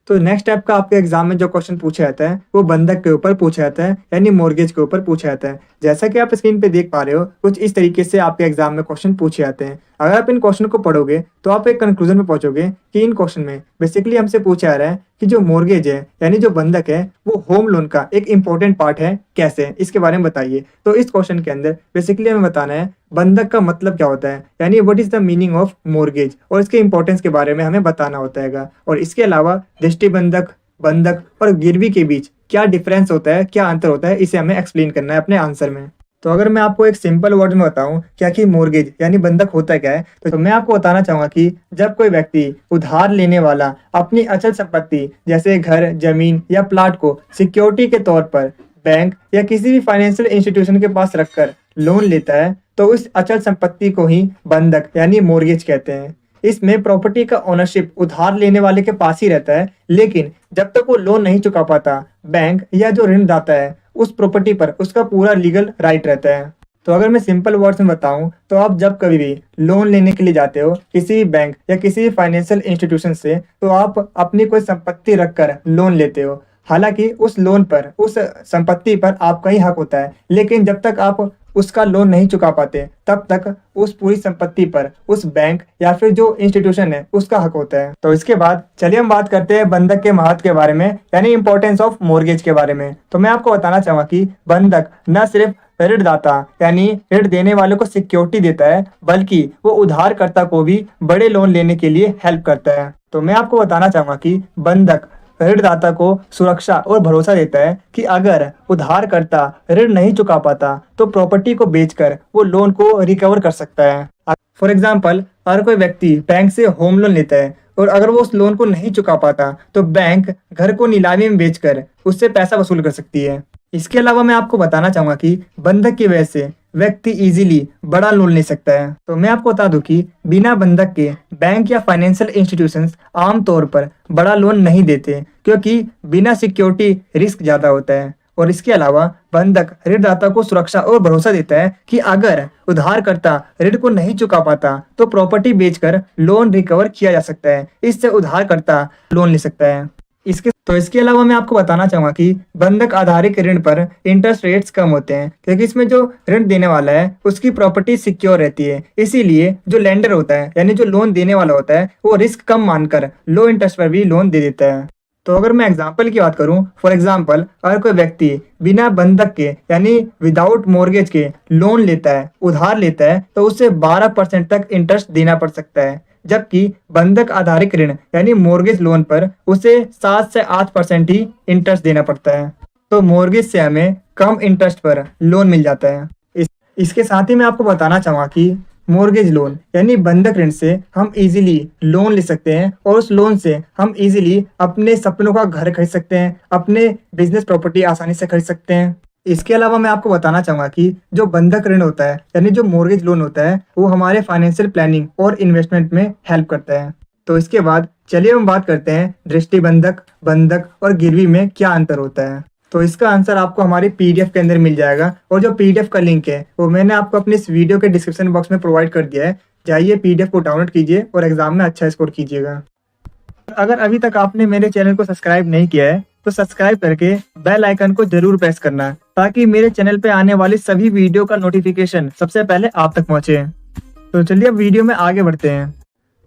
Speaker 1: तो नेक्स्ट टाइप का आपके एग्जाम में जो क्वेश्चन पूछा जाता है वो बंधक के ऊपर पूछा जाता है, यानी मॉर्गेज के ऊपर पूछा जाता है। जैसा कि आप स्क्रीन पे देख पा रहे हो, कुछ इस तरीके से आपके एग्जाम में क्वेश्चन पूछे जाते हैं। अगर आप इन क्वेश्चन को पढ़ोगे तो आप एक कंक्लूजन में पहुंचोगे कि इन क्वेश्चन में बेसिकली हमसे पूछा जा रहा है कि जो मॉर्गेज है यानी जो बंधक है वो होम लोन का एक इंपॉर्टेंट पार्ट है, कैसे, इसके बारे में बताइए। तो इस क्वेश्चन के अंदर बेसिकली हमें बताना है बंधक का मतलब क्या होता है, यानी what is the meaning of mortgage, और इसके इंपॉर्टेंस के बारे में हमें बताना होता है। और इसके अलावा दृष्टि बंधक, बंधक और गिरवी के बीच क्या डिफरेंस होता है, क्या अंतर होता है, इसे हमें एक्सप्लेन करना है अपने आंसर में। तो अगर मैं आपको एक सिंपल वर्ड में बताऊं क्या कि मॉर्गेज यानी बंधक होता क्या है, तो मैं आपको बताना चाहूंगा कि जब कोई व्यक्ति उधार लेने वाला अपनी अचल संपत्ति जैसे घर, जमीन या प्लाट को सिक्योरिटी के तौर पर बैंक या किसी भी फाइनेंशियल इंस्टीट्यूशन के पास रखकर लोन लेता है तो उस अचल संपत्ति को ही बंधक यानी मॉर्गेज कहते हैं। इसमें प्रॉपर्टी का ओनरशिप उधार लेने वाले के पास ही रहता है, लेकिन जब तक वो लोन नहीं चुका पाता बैंक या जो ऋणदाता है उस प्रॉपर्टी पर उसका पूरा लीगल राइट रहता है। तो अगर मैं सिंपल वर्ड्स में बताऊं तो आप जब कभी भी लोन लेने के लिए जाते हो किसी भी बैंक या किसी भी फाइनेंशियल इंस्टीट्यूशन से, तो आप अपनी कोई संपत्ति रखकर लोन लेते हो। हालांकि उस लोन पर, उस संपत्ति पर आपका ही हक होता है, लेकिन जब तक आप उसका लोन नहीं चुका पाते तब तक उस पूरी संपत्ति पर उस बैंक या फिर जो इंस्टीट्यूशन है उसका हक होता है। तो इसके बाद चलिए हम बात करते हैं बंधक के महत्व के बारे में, यानी इंपॉर्टेंस ऑफ मॉर्गेज के बारे में। तो मैं आपको बताना चाहूंगा कि बंधक न सिर्फ ऋणदाता यानी ऋण देने वालों को सिक्योरिटी देता है, बल्कि वो उधारकर्ता को भी बड़े लोन लेने के लिए हेल्प करता है। तो मैं आपको बताना चाहूंगा कि बंधक ऋणदाता को सुरक्षा और भरोसा देता है कि अगर उधारकर्ता ऋण नहीं चुका पाता तो प्रॉपर्टी को बेचकर वो लोन को रिकवर कर सकता है। फॉर एग्जाम्पल, अगर कोई व्यक्ति बैंक से होम लोन लेता है और अगर वो उस लोन को नहीं चुका पाता तो बैंक घर को नीलामी में बेचकर उससे पैसा वसूल कर सकती है। इसके अलावा मैं आपको बताना चाहूंगा कि बंधक की वजह से व्यक्ति इजीली बड़ा लोन ले सकता है। तो मैं आपको बता दूं कि बिना बंधक के बैंक या फाइनेंशियल इंस्टीट्यूशंस आमतौर पर बड़ा लोन नहीं देते, क्योंकि बिना सिक्योरिटी रिस्क ज़्यादा होता है। और इसके अलावा बंधक ऋणदाता को सुरक्षा और भरोसा देता है कि अगर उधारकर्ता ऋण को नहीं चुका पाता तो प्रॉपर्टी बेचकर लोन रिकवर किया जा सकता है। इससे उधारकर्ता लोन ले सकता है। इसके अलावा मैं आपको बताना चाहूंगा कि बंधक आधारित ऋण पर इंटरेस्ट रेट्स कम होते हैं, क्योंकि इसमें जो ऋण देने वाला है उसकी प्रॉपर्टी सिक्योर रहती है। इसीलिए जो लेंडर होता है यानी जो लोन देने वाला होता है वो रिस्क कम मानकर लो इंटरेस्ट पर भी लोन दे देता है। तो अगर मैं एग्जाम्पल की बात करूं, फॉर एग्जाम्पल अगर कोई व्यक्ति बिना बंधक के यानी विदाउट मॉर्गेज के लोन लेता है, उधार लेता है, तो उसे 12% तक इंटरेस्ट देना पड़ सकता है, जबकि बंधक आधारित ऋण यानी मॉर्गेज लोन पर उसे 7 से 8% ही इंटरेस्ट देना पड़ता है। तो मॉर्गेज से हमें कम इंटरेस्ट पर लोन मिल जाता है। इसके साथ ही मैं आपको बताना चाहूँगा कि मॉर्गेज लोन यानी बंधक ऋण से हम इजीली लोन ले सकते हैं और उस लोन से हम इजीली अपने सपनों का घर खरीद सकते हैं, अपने बिजनेस प्रॉपर्टी आसानी से खरीद सकते हैं। इसके अलावा मैं आपको बताना चाहूँगा कि जो बंधक ऋण होता है यानी जो मॉर्गेज लोन होता है वो हमारे फाइनेंशियल प्लानिंग और इन्वेस्टमेंट में हेल्प करता है। तो इसके बाद चलिए हम बात करते हैं दृष्टिबंधक, बंधक और गिरवी में क्या अंतर होता है। तो इसका आंसर आपको हमारे पीडीएफ के अंदर मिल जाएगा और जो पीडीएफ का लिंक है वो मैंने आपको अपने इस वीडियो के डिस्क्रिप्शन बॉक्स में प्रोवाइड कर दिया है। जाइए पीडीएफ को डाउनलोड कीजिए और एग्जाम में अच्छा स्कोर कीजिएगा। अगर अभी तक आपने मेरे चैनल को सब्सक्राइब नहीं किया है तो सब्सक्राइब करके बेल आइकन को जरूर प्रेस करना, ताकि मेरे चैनल पे आने वाली सभी वीडियो का नोटिफिकेशन सबसे पहले आप तक पहुंचे। तो चलिए अब वीडियो में आगे बढ़ते हैं।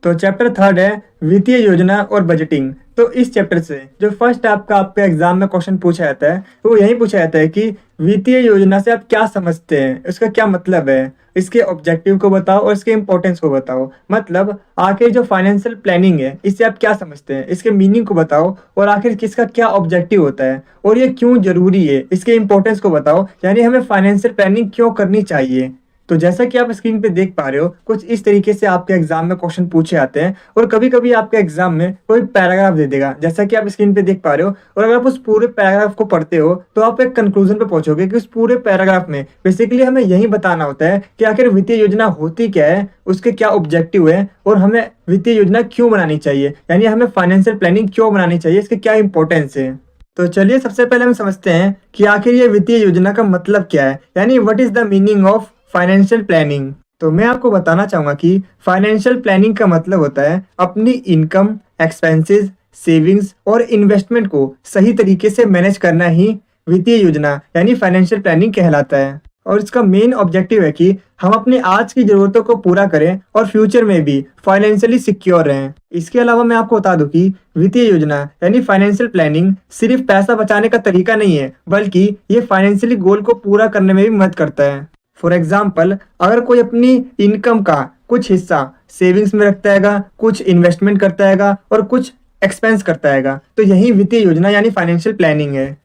Speaker 1: तो चैप्टर 3 है वित्तीय योजना और बजटिंग। तो इस चैप्टर से जो फर्स्ट आपके एग्जाम में क्वेश्चन पूछा जाता है वो यही पूछा जाता है कि वित्तीय योजना से आप क्या समझते हैं, इसका क्या मतलब है, इसके ऑब्जेक्टिव को बताओ और इसके इंपॉर्टेंस को बताओ। मतलब आखिर जो फाइनेंशियल प्लानिंग है इससे आप क्या समझते हैं, इसके मीनिंग को बताओ और आखिर किसका क्या ऑब्जेक्टिव होता है और ये क्यों जरूरी है, इसके इंपॉर्टेंस को बताओ, यानी हमें फाइनेंशियल प्लानिंग क्यों करनी चाहिए। तो जैसा कि आप स्क्रीन पे देख पा रहे हो, कुछ इस तरीके से आपके एग्जाम में क्वेश्चन पूछे जाते हैं और कभी कभी आपके एग्जाम में कोई पैराग्राफ दे देगा, जैसा कि आप स्क्रीन पे देख पा रहे हो। और अगर आप उस पूरे पैराग्राफ को पढ़ते हो तो आप एक कंक्लूजन पे पहुंचोगे कि उस पूरे पैराग्राफ में बेसिकली हमें यही बताना होता है कि आखिर वित्तीय योजना होती क्या है, उसके क्या ऑब्जेक्टिव है और हमें वित्तीय योजना क्यों बनानी चाहिए, यानी हमें फाइनेंशियल प्लानिंग क्यों बनानी चाहिए, इसके क्या इंपॉर्टेंस है। तो चलिए सबसे पहले हम समझते हैं कि आखिर ये वित्तीय योजना का मतलब क्या है, यानी what is the meaning of financial planning. तो मैं आपको बताना चाहूंगा कि फाइनेंशियल प्लानिंग का मतलब होता है अपनी इनकम, एक्सपेंसेस, सेविंग्स और इन्वेस्टमेंट को सही तरीके से मैनेज करना ही वित्तीय योजना यानी फाइनेंशियल प्लानिंग कहलाता है। और इसका मेन ऑब्जेक्टिव है कि हम अपनी आज की जरूरतों को पूरा करें और फ्यूचर में भी फाइनेंशियली सिक्योर रहें। इसके अलावा मैं आपको बता दूं कि वित्तीय योजना यानी फाइनेंशियल प्लानिंग सिर्फ पैसा बचाने का तरीका नहीं है, बल्कि ये फाइनेंशियली गोल को पूरा करने में भी मदद करता है। फॉर एग्जाम्पल, अगर कोई अपनी इनकम का कुछ हिस्सा सेविंग्स में रखता है, कुछ इन्वेस्टमेंट करता है और कुछ एक्सपेंस करता है, तो यही वित्तीय योजना यानी फाइनेंशियल प्लानिंग है।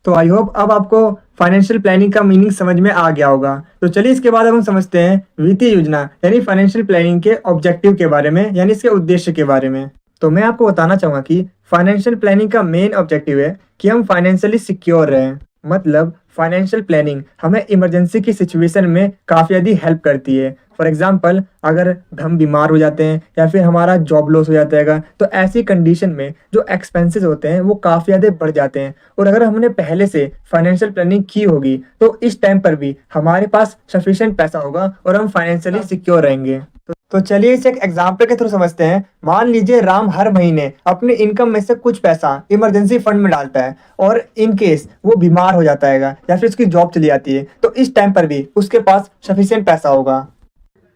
Speaker 1: तो आई होप अब आपको फाइनेंशियल प्लानिंग का मीनिंग समझ में आ गया होगा। तो चलिए इसके बाद हम समझते हैं वित्तीय योजना यानी फाइनेंशियल प्लानिंग के ऑब्जेक्टिव के बारे में, यानी इसके उद्देश्य के बारे में। तो मैं आपको बताना चाहूंगा कि फाइनेंशियल प्लानिंग का मेन ऑब्जेक्टिव है कि हम फाइनेंशियली सिक्योर रहें। मतलब फाइनेंशियल प्लानिंग हमें इमरजेंसी की सिचुएशन में काफ़ी ज़्यादा हेल्प करती है। फॉर एग्जांपल, अगर हम बीमार हो जाते हैं या फिर हमारा जॉब लॉस हो जाता है, तो ऐसी कंडीशन में जो एक्सपेंसेस होते हैं वो काफ़ी ज़्यादा बढ़ जाते हैं। और अगर हमने पहले से फाइनेंशियल प्लानिंग की होगी तो इस टाइम पर भी हमारे पास सफिशिएंट पैसा होगा और हम फाइनेंशियली सिक्योर रहेंगे। तो चलिए इसे एक एग्जाम्पल के थ्रू समझते हैं। मान लीजिए राम हर महीने अपनी इनकम में से कुछ पैसा इमरजेंसी फंड में डालता है और इन केस वो बीमार हो जाता है या फिर उसकी जॉब चली जाती है, तो इस टाइम पर भी उसके पास सफिशिएंट पैसा होगा।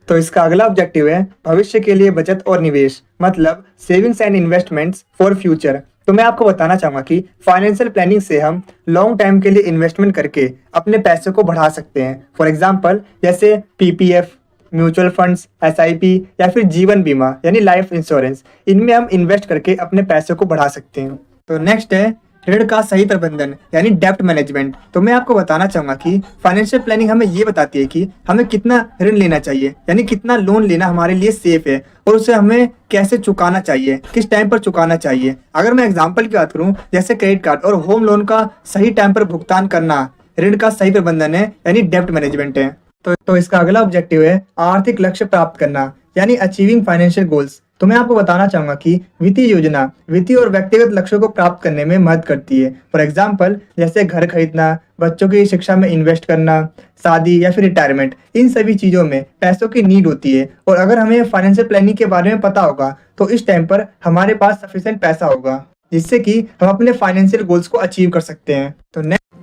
Speaker 1: तो इसका अगला ऑब्जेक्टिव है भविष्य के लिए बचत और निवेश, मतलब savings and investments for future, तो मैं आपको बताना चाहूँगा कि फाइनेंशियल प्लानिंग से हम लॉन्ग टाइम के लिए इन्वेस्टमेंट करके अपने पैसे को बढ़ा सकते हैं। फॉर एग्जांपल जैसे पीपीएफ, म्यूचुअल फंड्स, एसआईपी या फिर जीवन बीमा यानी लाइफ इंश्योरेंस, इनमें हम इन्वेस्ट करके अपने पैसे को बढ़ा सकते हैं। तो नेक्स्ट है ऋण का सही प्रबंधन यानी डेब्ट मैनेजमेंट। तो मैं आपको बताना चाहूँगा कि फाइनेंशियल प्लानिंग हमें ये बताती है कि हमें कितना ऋण लेना चाहिए, यानी कितना लोन लेना हमारे लिए सेफ है और उसे हमें कैसे चुकाना चाहिए, किस टाइम पर चुकाना चाहिए। अगर मैं एग्जांपल की बात करूँ, जैसे क्रेडिट कार्ड और होम लोन का सही टाइम पर भुगतान करना ऋण का सही प्रबंधन है यानी डेब्ट मैनेजमेंट है। तो इसका अगला ऑब्जेक्टिव है आर्थिक लक्ष्य प्राप्त करना यानी अचीविंग फाइनेंशियल गोल्स। तो मैं आपको बताना चाहूंगा कि वित्तीय योजना वित्तीय और व्यक्तिगत लक्ष्यों को प्राप्त करने में मदद करती है। फॉर एग्जाम्पल जैसे घर खरीदना, बच्चों की शिक्षा में इन्वेस्ट करना, शादी या फिर रिटायरमेंट, इन सभी चीज़ों में पैसों की नीड होती है। और अगर हमें फाइनेंशियल प्लानिंग के बारे में पता होगा तो इस टाइम पर हमारे पास सफिशिएंट पैसा होगा जिससे कि हम अपने फाइनेंशियल गोल्स को अचीव कर सकते हैं।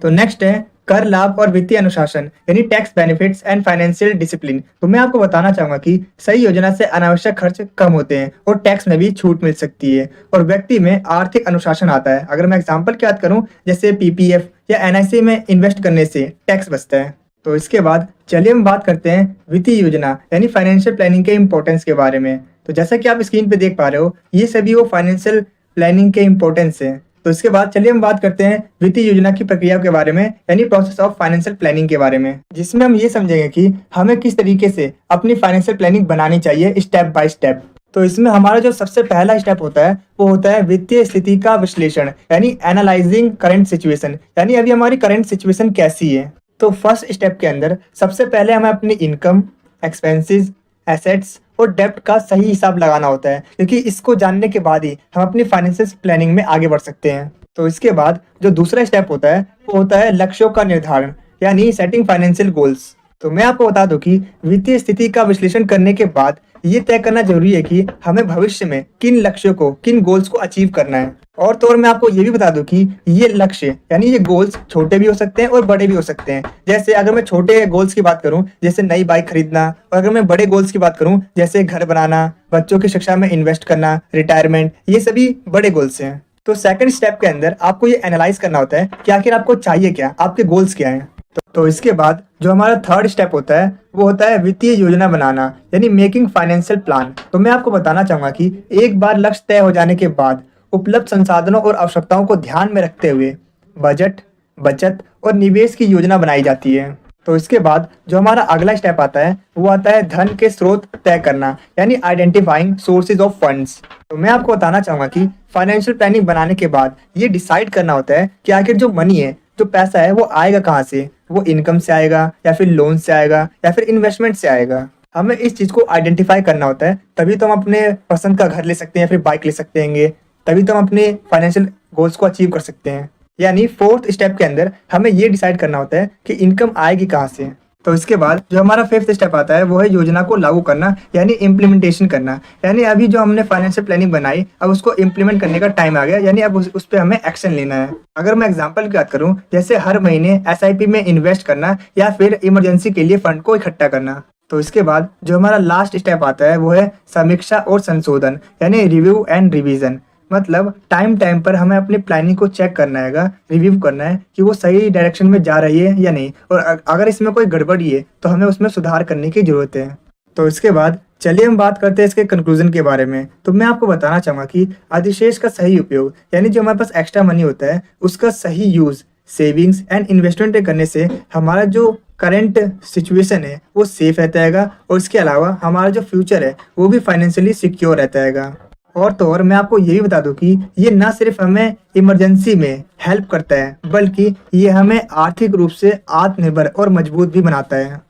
Speaker 1: तो नेक्स्ट है कर लाभ और वित्तीय अनुशासन यानी tax benefits and financial discipline. तो मैं आपको बताना चाहूंगा कि सही योजना से अनावश्यक खर्च कम होते हैं और टैक्स में भी छूट मिल सकती है और व्यक्ति में आर्थिक अनुशासन आता है। अगर मैं एग्जांपल की बात करूं, जैसे पीपीएफ या एनआईसी में इन्वेस्ट करने से टैक्स बचता है। तो इसके बाद चलिए हम बात करते हैं वित्तीय योजना यानी फाइनेंशियल प्लानिंग के इंपॉर्टेंस के बारे में। तो जैसा कि आप स्क्रीन पे देख पा रहे हो, ये सभी वो फाइनेंशियल प्लानिंग के इंपॉर्टेंस है। तो इसके बाद चलिए हम बात करते हैं वित्तीय योजना की प्रक्रिया के बारे में यानी प्रोसेस ऑफ फाइनेंशियल प्लानिंग के बारे में, जिसमें हम ये समझेंगे कि हमें किस तरीके से अपनी फाइनेंशियल प्लानिंग बनानी चाहिए स्टेप बाय स्टेप। तो इसमें हमारा जो सबसे पहला स्टेप होता है वो होता है वित्तीय स्थिति का विश्लेषण यानी एनालाइजिंग करंट सिचुएशन, यानी अभी हमारी करंट सिचुएशन कैसी है। तो फर्स्ट स्टेप के अंदर सबसे पहले हमें अपनी इनकम, एक्सपेंसेस, एसेट्स और डेब्ट का सही हिसाब लगाना होता है, क्योंकि इसको जानने के बाद ही हम अपनी फाइनेंशियल प्लानिंग में आगे बढ़ सकते हैं। तो इसके बाद जो दूसरा स्टेप होता है वो होता है लक्ष्यों का निर्धारण यानी सेटिंग फाइनेंशियल गोल्स। तो मैं आपको बता दूं कि वित्तीय स्थिति का विश्लेषण करने के बाद ये तय करना जरूरी है कि हमें भविष्य में किन लक्ष्यों को, किन गोल्स को अचीव करना है। और तो और मैं आपको ये भी बता दूं कि ये लक्ष्य यानी ये गोल्स छोटे भी हो सकते हैं और बड़े भी हो सकते हैं। जैसे अगर मैं छोटे गोल्स की बात करूं, जैसे नई बाइक खरीदना, और अगर मैं बड़े गोल्स की बात करूं, जैसे घर बनाना, बच्चों की शिक्षा में इन्वेस्ट करना, रिटायरमेंट, ये सभी बड़े गोल्स हैं। तो सेकंड स्टेप के अंदर आपको ये एनालाइज करना होता है कि आखिर आपको चाहिए क्या, आपके गोल्स क्या हैं। तो इसके बाद जो हमारा थर्ड स्टेप होता है वो होता है वित्तीय योजना बनाना यानी मेकिंग फाइनेंशियल प्लान। तो मैं आपको बताना चाहूंगा कि एक बार लक्ष्य तय हो जाने के बाद उपलब्ध संसाधनों और आवश्यकताओं को ध्यान में रखते हुए बजट, बचत और निवेश की योजना बनाई जाती है। तो इसके बाद जो हमारा अगला स्टेप आता है वो आता है धन के स्रोत तय करना यानी आइडेंटिफाइंग सोर्सेज ऑफ फंड्स। तो मैं आपको बताना चाहूंगा कि फाइनेंशियल प्लानिंग बनाने के बाद ये डिसाइड करना होता है कि आखिर जो मनी है, जो पैसा है, वो आएगा कहाँ से। वो इनकम से आएगा या फिर लोन से आएगा या फिर इन्वेस्टमेंट से आएगा। हमें इस चीज़ को आइडेंटिफाई करना होता है, तभी तो हम अपने पसंद का घर ले सकते हैं या फिर बाइक ले सकते हैं, तभी तो हम अपने फाइनेंशियल गोल्स को अचीव कर सकते हैं। यानी फोर्थ स्टेप के अंदर हमें ये डिसाइड करना होता है कि इनकम आएगी कहाँ से। तो इसके बाद जो हमारा फिफ्थ स्टेप आता है वो है योजना को लागू करना यानी इम्प्लीमेंटेशन करना। यानी अभी जो हमने फाइनेंशियल प्लानिंग बनाई, अब उसको इम्प्लीमेंट करने का टाइम आ गया, यानी अब उस पर हमें एक्शन लेना है। अगर मैं एग्जांपल की बात करूं, जैसे हर महीने एसआईपी में इन्वेस्ट करना या फिर इमरजेंसी के लिए फंड को इकट्ठा करना। तो इसके बाद जो हमारा लास्ट स्टेप आता है वो है समीक्षा और संशोधन यानी रिव्यू एंड रिवीजन। मतलब टाइम पर हमें अपनी प्लानिंग को चेक करना है, रिव्यू करना है कि वो सही डायरेक्शन में जा रही है या नहीं, और अगर इसमें कोई गड़बड़ी है तो हमें उसमें सुधार करने की जरूरत है। तो इसके बाद चलिए हम बात करते हैं इसके कंक्लूजन के बारे में। तो मैं आपको बताना चाहूँगा कि अधिशेष का सही उपयोग यानी जो हमारे पास एक्स्ट्रा मनी होता है उसका सही यूज़ सेविंग्स एंड इन्वेस्टमेंट करने से हमारा जो करंट सिचुएशन है वो सेफ रहता है, और इसके अलावा हमारा जो फ्यूचर है वो भी फाइनेंशियली सिक्योर रहता है। और तो और मैं आपको ये भी बता दूं कि ये ना सिर्फ हमें इमरजेंसी में हेल्प करता है, बल्कि ये हमें आर्थिक रूप से आत्मनिर्भर और मजबूत भी बनाता है।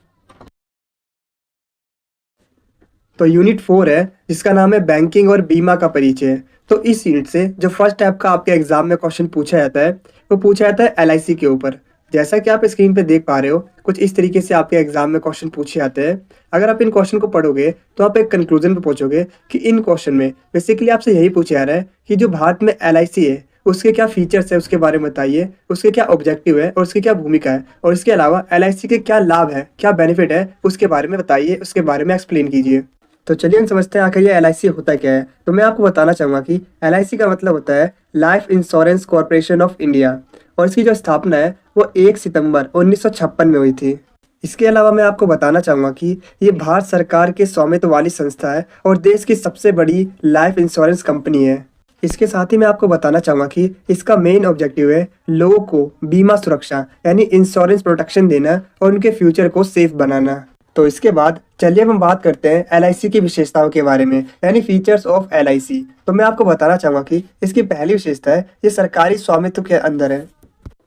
Speaker 1: तो यूनिट 4 है जिसका नाम है बैंकिंग और बीमा का परिचय। तो इस यूनिट से जो फर्स्ट टाइप का आपके एग्जाम में क्वेश्चन पूछा जाता है वो पूछा जाता है एलआईसी के ऊपर। जैसा कि आप स्क्रीन पे देख पा रहे हो, कुछ इस तरीके से आपके एग्जाम में क्वेश्चन पूछे जाते हैं। अगर आप इन क्वेश्चन को पढ़ोगे तो आप एक कंक्लूजन पे पहुंचोगे कि इन क्वेश्चन में बेसिकली आपसे यही पूछा जा रहा है कि जो भारत में एलआईसी है उसके क्या फीचर्स है, उसके बारे में बताइए, उसके क्या ऑब्जेक्टिव है और उसकी क्या भूमिका है, और इसके अलावा एलआईसी के क्या लाभ है, क्या बेनिफिट है, उसके बारे में बताइए, उसके बारे में एक्सप्लेन कीजिए।
Speaker 2: तो चलिए हम समझते हैं आखिर ये एलआईसी होता क्या है। तो मैं आपको बताना चाहूँगा कि एलआईसी का मतलब होता है life insurance corporation of India, और इसकी जो स्थापना है वो 1 सितंबर 1956 में हुई थी। इसके अलावा मैं आपको बताना चाहूँगा कि ये भारत सरकार के स्वामित्व वाली संस्था है और देश की सबसे बड़ी लाइफ इंश्योरेंस कंपनी है। इसके साथ ही मैं आपको बताना चाहूँगा कि इसका मेन ऑब्जेक्टिव है लोगों को बीमा सुरक्षा यानी इंश्योरेंस प्रोटेक्शन देना और उनके फ्यूचर को सेफ बनाना। तो इसके बाद चलिए हम बात करते हैं एलआईसी की विशेषताओं के बारे में, यानी फीचर्स ऑफ एलआईसी। तो मैं आपको बताना चाहूँगा कि इसकी पहली विशेषता है ये सरकारी स्वामित्व के अंदर है।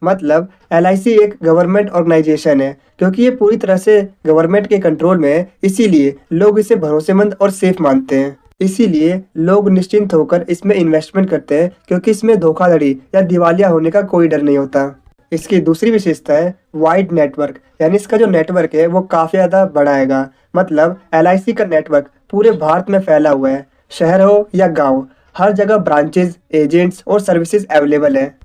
Speaker 2: मतलब एलआईसी एक गवर्नमेंट ऑर्गेनाइजेशन है, क्योंकि ये पूरी तरह से गवर्नमेंट के कंट्रोल में है, इसीलिए लोग इसे भरोसेमंद और सेफ मानते हैं। इसीलिए लोग निश्चिंत होकर इसमें इन्वेस्टमेंट करते हैं, क्योंकि इसमें धोखाधड़ी या दिवालिया होने का कोई डर नहीं होता। इसकी दूसरी विशेषता है वाइड नेटवर्क, यानी इसका जो नेटवर्क है वो काफ़ी ज़्यादा बड़ा हैगा। मतलब एलआईसी का नेटवर्क पूरे भारत में फैला हुआ है, शहर हो या गांव, हर जगह ब्रांचेज, एजेंट्स और सर्विसेज अवेलेबल है।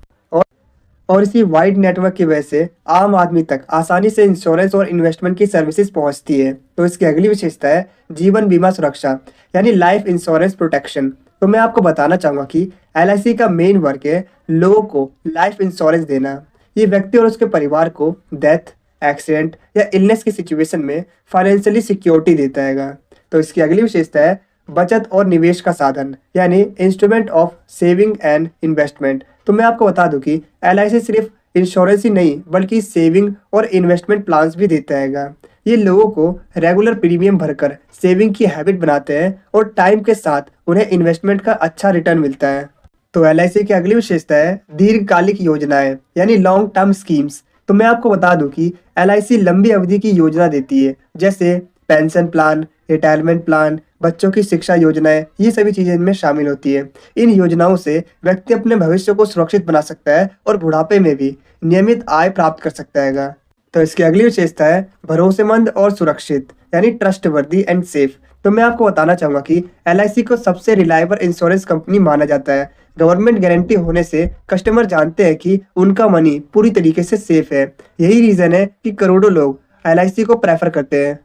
Speaker 2: और इसी वाइड नेटवर्क की वजह से आम आदमी तक आसानी से इंश्योरेंस और इन्वेस्टमेंट की सर्विसेज पहुंचती है। तो इसकी अगली विशेषता है जीवन बीमा सुरक्षा, यानी लाइफ इंश्योरेंस प्रोटेक्शन। तो मैं आपको बताना चाहूँगा कि एलआईसी का मेन वर्क है लोगों को लाइफ इंश्योरेंस देना। ये व्यक्ति और उसके परिवार को डेथ, एक्सीडेंट या इलनेस की सिचुएशन में फाइनेंशियली सिक्योरिटी देता है। तो इसकी अगली विशेषता है बचत और निवेश का साधन, यानी instrument of saving and investment. तो मैं आपको बता दूं कि एलआईसी सिर्फ इंश्योरेंस ही नहीं बल्कि सेविंग और इन्वेस्टमेंट प्लान्स भी देता है। ये लोगों को रेगुलर प्रीमियम भरकर सेविंग की हैबिट बनाते हैं और टाइम के साथ उन्हें इन्वेस्टमेंट का अच्छा रिटर्न मिलता है। तो एलआईसी की अगली विशेषता है दीर्घकालिक योजनाएं, यानी लॉन्ग टर्म स्कीम्स। तो मैं आपको बता दूं कि एलआईसी लंबी अवधि की योजना देती है, जैसे पेंशन प्लान, रिटायरमेंट प्लान, बच्चों की शिक्षा योजनाएं, ये सभी चीजें इनमें शामिल होती है। इन योजनाओं से व्यक्ति अपने भविष्य को सुरक्षित बना सकता है और बुढ़ापे में भी नियमित आय प्राप्त कर सकता है। तो इसकी अगली विशेषता है भरोसेमंद और सुरक्षित, यानी ट्रस्टवर्दी एंड सेफ। तो मैं आपको बताना चाहूंगा कि एलआईसी को सबसे रिलायबल इंश्योरेंस कंपनी माना जाता है। गवर्नमेंट गारंटी होने से कस्टमर जानते हैं कि उनका मनी पूरी तरीके से सेफ है। यही रीजन है कि करोड़ों लोग एलआईसी को प्रेफर करते हैं।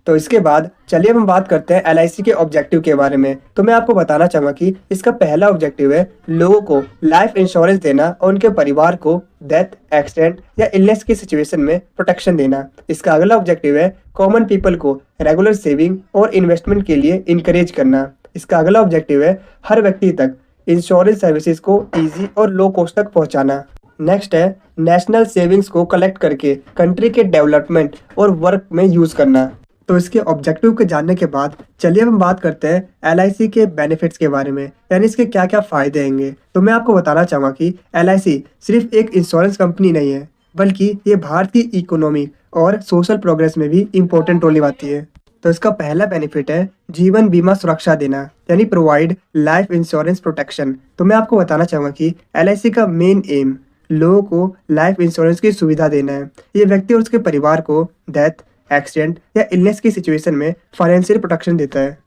Speaker 2: तो इसके बाद चलिए हम बात करते हैं एलआईसी के ऑब्जेक्टिव के बारे में। तो मैं आपको बताना चाहूँगा कि इसका पहला ऑब्जेक्टिव है लोगों को लाइफ इंश्योरेंस देना और उनके परिवार को डेथ, एक्सीडेंट या इलनेस की सिचुएशन में प्रोटेक्शन देना। इसका अगला ऑब्जेक्टिव है कॉमन पीपल को रेगुलर सेविंग और इन्वेस्टमेंट के लिए इंकरेज करना। इसका अगला ऑब्जेक्टिव है हर व्यक्ति तक इंश्योरेंस सर्विसेज को ईजी और लो कॉस्ट तक पहुँचाना। नेक्स्ट है नेशनल सेविंग्स को कलेक्ट करके कंट्री के डेवलपमेंट और वर्क में यूज़ करना। तो इसके ऑब्जेक्टिव के जानने के बाद चलिए हम बात करते हैं एलआईसी के बेनिफिट्स के बारे में, यानी इसके क्या क्या फ़ायदे होंगे। तो मैं आपको बताना चाहूँगा कि एलआईसी सिर्फ एक इंश्योरेंस कंपनी नहीं है, बल्कि ये भारत की इकोनॉमी और सोशल प्रोग्रेस में भी इम्पोर्टेंट रोल निभाती है। तो इसका पहला बेनिफिट है जीवन बीमा सुरक्षा देना, यानी प्रोवाइड लाइफ इंश्योरेंस प्रोटेक्शन। तो मैं आपको बताना चाहूँगा कि एलआईसी का मेन एम लोगों को लाइफ इंश्योरेंस की सुविधा देना है। ये व्यक्ति और उसके परिवार को डेथ, एक्सीडेंट या इलनेस की सिचुएशन में फाइनेंशियल प्रोटेक्शन देता है।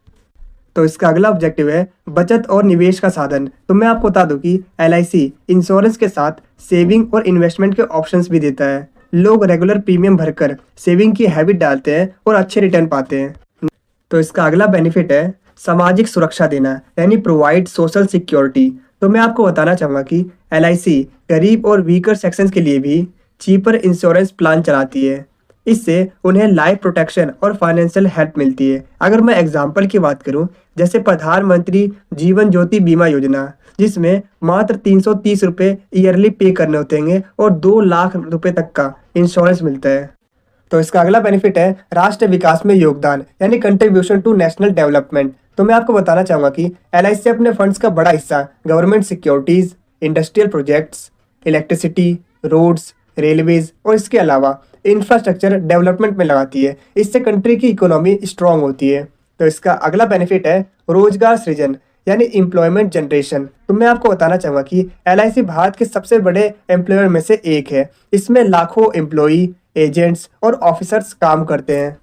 Speaker 2: तो इसका अगला ऑब्जेक्टिव है बचत और निवेश का साधन। तो मैं आपको बता दूं कि एलआईसी इंश्योरेंस के साथ सेविंग और इन्वेस्टमेंट के ऑप्शंस भी देता है। लोग रेगुलर प्रीमियम भरकर सेविंग की हैबिट डालते हैं और अच्छे रिटर्न पाते हैं। तो इसका अगला बेनिफिट है सामाजिक सुरक्षा देना, यानी प्रोवाइड सोशल सिक्योरिटी। तो मैं आपको बताना चाहूँगा कि एलआईसी गरीब और वीकर सेक्शंस के लिए भी चीपर इंश्योरेंस प्लान चलाती है। इससे उन्हें लाइफ प्रोटेक्शन और फाइनेंशियल हेल्प मिलती है। अगर मैं एग्जांपल की बात करूं, जैसे प्रधानमंत्री जीवन ज्योति बीमा योजना, जिसमें मात्र 330 रुपये ईयरली पे करने होते हैं और 2 लाख रुपए तक का इंश्योरेंस मिलता है। तो इसका अगला बेनिफिट है राष्ट्र विकास में योगदान, यानी कंट्रीब्यूशन टू नेशनल डेवलपमेंट। तो मैं आपको बताना चाहूँगा कि एलआईसी अपने फंड्स का बड़ा हिस्सा government securities, industrial projects, electricity, roads, railways और इसके अलावा इंफ्रास्ट्रक्चर डेवलपमेंट में लगाती है। इससे कंट्री की इकोनॉमी स्ट्रांग होती है। तो इसका अगला बेनिफिट है रोजगार सृजन, यानी एम्प्लॉयमेंट जनरेशन। तो मैं आपको बताना चाहूँगा कि एलआईसी भारत के सबसे बड़े एम्प्लॉयर में से एक है। इसमें लाखों एम्प्लॉई, एजेंट्स और ऑफिसर्स काम करते हैं।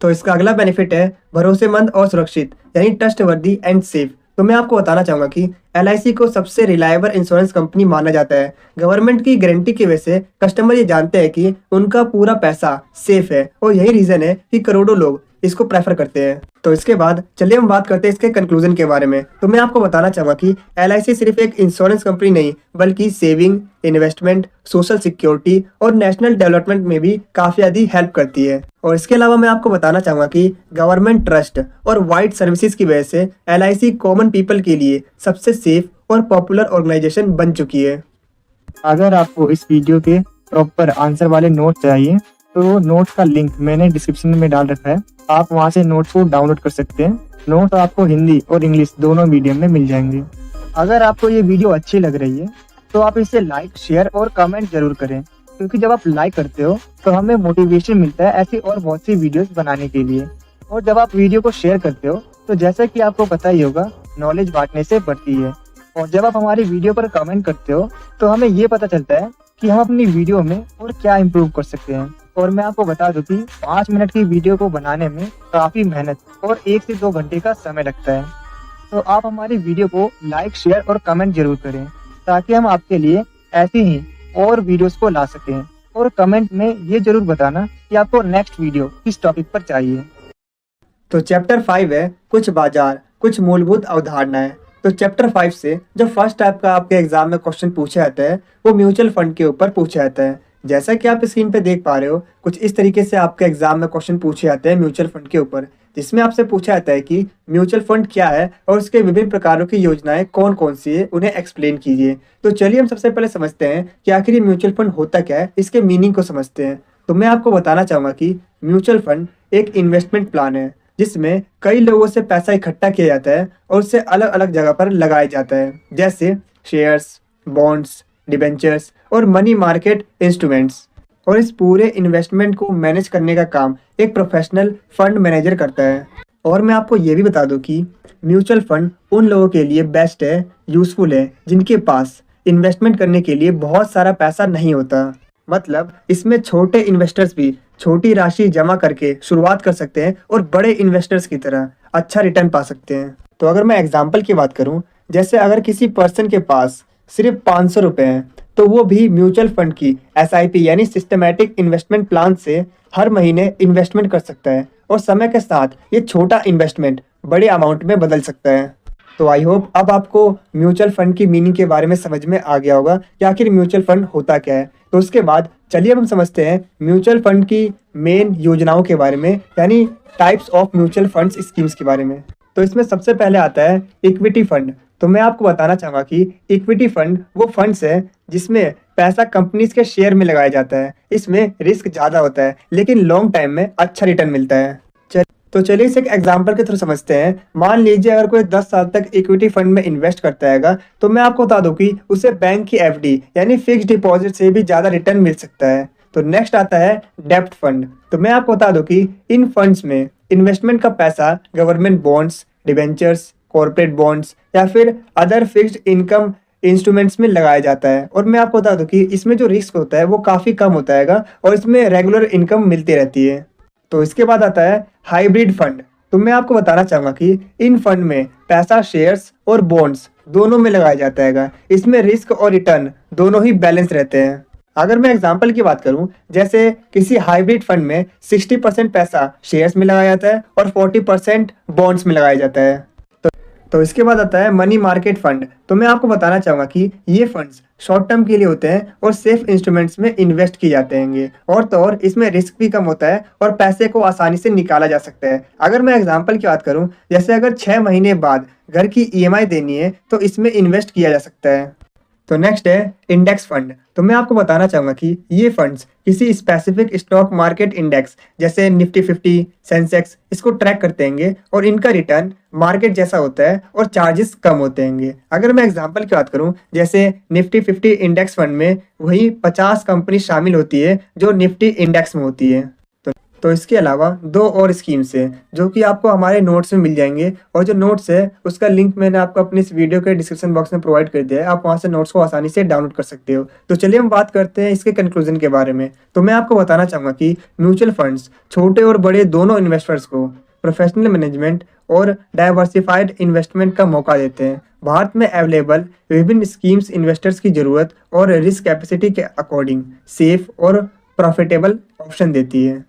Speaker 2: तो इसका अगला बेनिफिट है भरोसेमंद और सुरक्षित, यानी ट्रस्टवर्दी एंड सेफ। तो मैं आपको बताना चाहूँगा कि एलआईसी को सबसे रिलायबल इंश्योरेंस कंपनी माना जाता है। गवर्नमेंट की गारंटी की वजह से कस्टमर ये जानते हैं कि उनका पूरा पैसा सेफ है, और यही रीज़न है कि करोड़ों लोग इसको प्रेफर करते हैं। तो इसके बाद चलिए हम बात करते हैं इसके कंक्लूजन के बारे में। तो मैं आपको बताना चाहूँगा कि LIC सिर्फ एक इंश्योरेंस कंपनी नहीं बल्कि सेविंग, इन्वेस्टमेंट, सोशल सिक्योरिटी और नेशनल डेवलपमेंट में भी काफ़ी ज़्यादा हेल्प करती है। और इसके अलावा मैं आपको बताना चाहूँगा कि गवर्नमेंट ट्रस्ट और वाइड सर्विसेज की वजह से LIC कॉमन पीपल के लिए सबसे सेफ और पॉपुलर ऑर्गेनाइजेशन बन चुकी है।
Speaker 1: अगर आपको इस वीडियो के प्रॉपर आंसर वाले नोट चाहिए तो नोट्स का लिंक मैंने डिस्क्रिप्शन में डाल रखा है, आप वहां से नोट्स को डाउनलोड कर सकते हैं। नोट आपको हिंदी और इंग्लिश दोनों मीडियम में मिल जाएंगे। अगर आपको ये वीडियो अच्छी लग रही है तो आप इसे लाइक, शेयर और कमेंट जरूर करें, क्योंकि जब आप लाइक करते हो तो हमें मोटिवेशन मिलता है ऐसी और बहुत सी वीडियोस बनाने के लिए। और जब आप वीडियो को शेयर करते हो तो जैसा कि आपको पता ही होगा, नॉलेज बांटने से बढ़ती है। और जब आप हमारी वीडियो पर कमेंट करते हो तो हमें ये पता चलता है कि हम अपनी वीडियो में और क्या इम्प्रूव कर सकते हैं। और मैं आपको बता दूं कि 5 मिनट की वीडियो को बनाने में काफ़ी मेहनत और 1 से 2 घंटे का समय लगता है। तो आप हमारी वीडियो को लाइक, शेयर और कमेंट जरूर करें, ताकि हम आपके लिए ऐसी ही और वीडियोस को ला सकें। और कमेंट में ये जरूर बताना कि आपको नेक्स्ट वीडियो किस टॉपिक पर चाहिए।
Speaker 2: तो चैप्टर 5 है कुछ बाजार, कुछ मूलभूत अवधारणाएं। तो चैप्टर 5 से जो फर्स्ट टाइप का आपके एग्जाम में क्वेश्चन पूछा जाता है वो म्यूचुअल फंड के ऊपर पूछा जाता है। जैसा कि आप स्क्रीन पे देख पा रहे हो, कुछ इस तरीके से आपके एग्जाम में क्वेश्चन पूछे जाते हैं म्यूचुअल फंड के ऊपर, जिसमें आपसे पूछा जाता है कि म्यूचुअल फंड क्या है और उसके विभिन्न प्रकारों की योजनाएं कौन कौन सी है, उन्हें एक्सप्लेन कीजिए। तो चलिए हम सबसे पहले समझते हैं कि आखिर ये म्यूचुअल फंड होता क्या है, इसके मीनिंग को समझते हैं। तो मैं आपको बताना चाहूँगा कि म्यूचुअल फंड एक इन्वेस्टमेंट प्लान है जिसमें कई लोगों से पैसा इकट्ठा किया जाता है और उसे अलग अलग जगह पर लगाया जाता है, जैसे शेयर्स, बॉन्ड्स, डिबेंचर्स और मनी मार्केट इंस्ट्रूमेंट्स। और इस पूरे इन्वेस्टमेंट को मैनेज करने का काम एक प्रोफेशनल फंड मैनेजर करता है। और मैं आपको ये भी बता दूं कि म्यूचुअल फंड उन लोगों के लिए बेस्ट है, यूज़फुल है, जिनके पास इन्वेस्टमेंट करने के लिए बहुत सारा पैसा नहीं होता। मतलब इसमें छोटे इन्वेस्टर्स भी छोटी राशि जमा करके शुरुआत कर सकते हैं और बड़े इन्वेस्टर्स की तरह अच्छा रिटर्न पा सकते हैं। तो अगर मैं एग्जांपल की बात करूं, जैसे अगर किसी पर्सन के पास सिर्फ 500 रुपये हैं तो वो भी म्यूचुअल फंड की SIP यानी सिस्टमैटिक इन्वेस्टमेंट प्लान से हर महीने इन्वेस्टमेंट कर सकता है और समय के साथ ये छोटा इन्वेस्टमेंट बड़े अमाउंट में बदल सकता है। तो आई होप अब आपको म्यूचुअल फंड की मीनिंग के बारे में समझ में आ गया होगा कि आखिर म्यूचुअल फंड होता क्या है। तो उसके बाद चलिए अब हम समझते हैं म्यूचुअल फंड की मेन योजनाओं के बारे में, यानी types of mutual funds schemes के बारे में। तो इसमें सबसे पहले आता है इक्विटी फंड। तो मैं आपको बताना चाहूँगा कि इक्विटी फंड वो फंड्स है जिसमें पैसा कंपनीज के शेयर में लगाया जाता है। इसमें रिस्क ज़्यादा होता है लेकिन लॉन्ग टाइम में अच्छा रिटर्न मिलता है। तो चलिए इसे एक एग्जांपल के थ्रू समझते हैं। मान लीजिए अगर कोई 10 साल तक इक्विटी फंड में इन्वेस्ट करता है तो मैं आपको बता दूं कि उसे बैंक की FD यानी फिक्स्ड डिपॉजिट से भी ज़्यादा रिटर्न मिल सकता है। तो नेक्स्ट आता है डेब्ट फंड। तो मैं आपको बता दूं कि इन फंड्स में इन्वेस्टमेंट का पैसा government bonds, debentures, corporate bonds या फिर अदर फिक्स्ड इनकम इंस्ट्रूमेंट्स में लगाया जाता है। और मैं आपको बता दूं कि इसमें जो रिस्क होता है वो काफ़ी कम होता है और इसमें रेगुलर इनकम मिलती रहती है। तो इसके बाद आता है हाइब्रिड फंड। तो मैं आपको बताना चाहूँगा कि इन फंड में पैसा शेयर्स और बॉन्ड्स दोनों में लगाया जाता है। इसमें रिस्क और रिटर्न दोनों ही बैलेंस रहते हैं। अगर मैं एग्जांपल की बात करूं, जैसे किसी हाइब्रिड फंड में 60% पैसा शेयर्स में लगाया जाता है और 40% बॉन्ड्स में लगाया जाता है। तो इसके बाद आता है मनी मार्केट फंड। तो मैं आपको बताना चाहूँगा कि ये फंड्स शॉर्ट टर्म के लिए होते हैं और सेफ इंस्ट्रूमेंट्स में इन्वेस्ट किए जाते हैं। और तो और इसमें रिस्क भी कम होता है और पैसे को आसानी से निकाला जा सकता है। अगर मैं एग्जांपल की बात करूं, जैसे अगर 6 महीने बाद घर की EMI देनी है तो इसमें इन्वेस्ट किया जा सकता है। तो नेक्स्ट है इंडेक्स फंड। तो मैं आपको बताना चाहूँगा कि ये फंड्स किसी स्पेसिफिक स्टॉक मार्केट इंडेक्स जैसे निफ्टी 50, सेंसेक्स इसको ट्रैक करते हैं और इनका रिटर्न मार्केट जैसा होता है और चार्जेस कम होते हैं। अगर मैं एग्जांपल की बात करूं, जैसे निफ्टी 50 इंडेक्स फंड में वही 50 कंपनी शामिल होती है जो निफ्टी इंडेक्स में होती है। तो इसके अलावा 2 और स्कीम्स हैं जो कि आपको हमारे नोट्स में मिल जाएंगे, और जो नोट्स है उसका लिंक मैंने आपको अपने इस वीडियो के डिस्क्रिप्शन बॉक्स में प्रोवाइड कर दिया है। आप वहां से नोट्स को आसानी से डाउनलोड कर सकते हो। तो चलिए हम बात करते हैं इसके कंक्लूजन के बारे में। तो मैं आपको बताना चाहूँगा कि म्यूचुअल फंड्स छोटे और बड़े दोनों इन्वेस्टर्स को प्रोफेशनल मैनेजमेंट और डाइवर्सिफाइड इन्वेस्टमेंट का मौका देते हैं। भारत में अवेलेबल विभिन्न स्कीम्स इन्वेस्टर्स की ज़रूरत और रिस्क कैपेसिटी के अकॉर्डिंग सेफ और प्रॉफिटेबल ऑप्शन देती है।